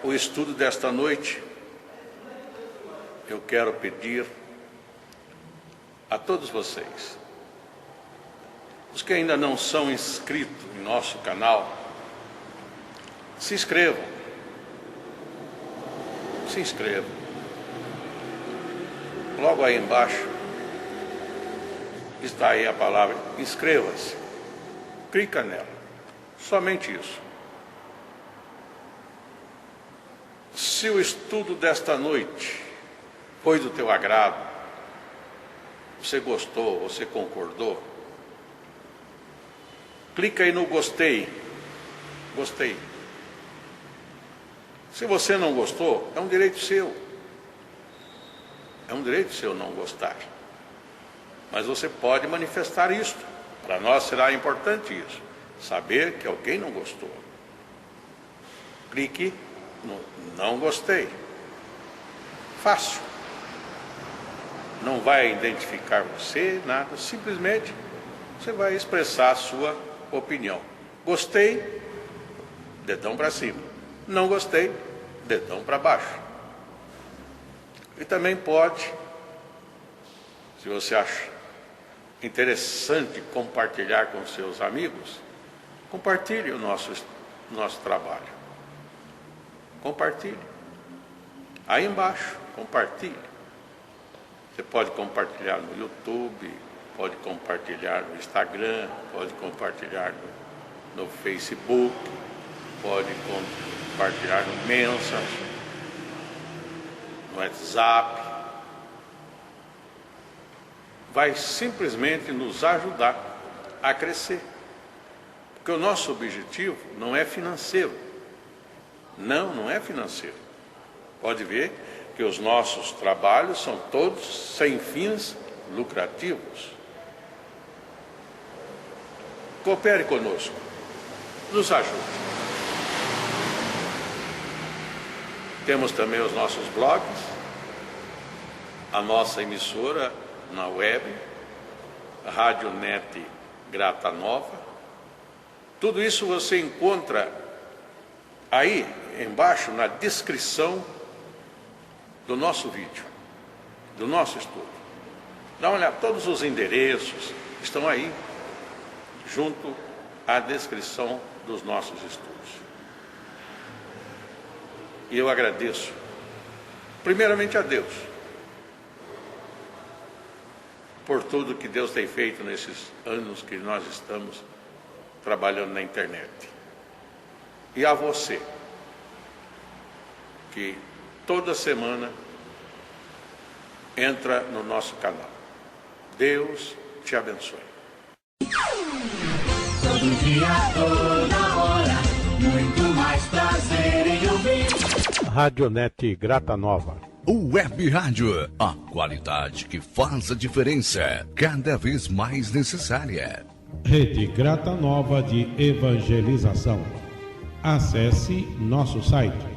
o estudo desta noite, eu quero pedir a todos vocês, os que ainda não são inscritos em nosso canal, se inscrevam. Se inscrevam. Logo aí embaixo está aí a palavra inscreva-se. Clica nela. Somente isso. Se o estudo desta noite foi do teu agrado, você gostou, você concordou, Clica aí no gostei. Gostei. Se você não gostou, é um direito seu. É um direito seu não gostar. Mas você pode manifestar isso. Para nós será importante isso. Saber que alguém não gostou. Clique no não gostei. Fácil. Não vai identificar você, nada. Simplesmente você vai expressar a sua opinião. Gostei, dedão para cima. Não gostei, dedão para baixo. E também pode, se você acha interessante compartilhar com seus amigos, compartilhe o nosso trabalho. Compartilhe. Aí embaixo, compartilhe. Você pode compartilhar no YouTube, pode compartilhar no Instagram, pode compartilhar no Facebook, pode compartilhar no Messenger, no WhatsApp. Vai simplesmente nos ajudar a crescer. Porque o nosso objetivo não é financeiro. Não é financeiro. Pode ver que os nossos trabalhos são todos sem fins lucrativos. Coopere conosco. Nos ajude. Temos também os nossos blogs, a nossa emissora na web, a Rádio Net Grata Nova. Tudo isso você encontra aí embaixo na descrição do nosso vídeo, do nosso estudo. Dá uma olhada, todos os endereços estão aí, junto à descrição dos nossos estudos. E eu agradeço, primeiramente a Deus, por tudo que Deus tem feito nesses anos que nós estamos trabalhando na internet. E a você, que toda semana entra no nosso canal. Deus te abençoe. Todo dia, toda hora, muito mais prazer em ouvir. Radionet Grata Nova. Web Rádio, a qualidade que faz a diferença, cada vez mais necessária. Rede Grata Nova de Evangelização. Acesse nosso site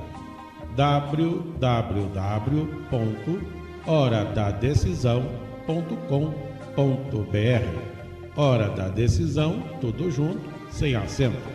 www.horadadecisão.com.br. Hora da Decisão, tudo junto, sem acento.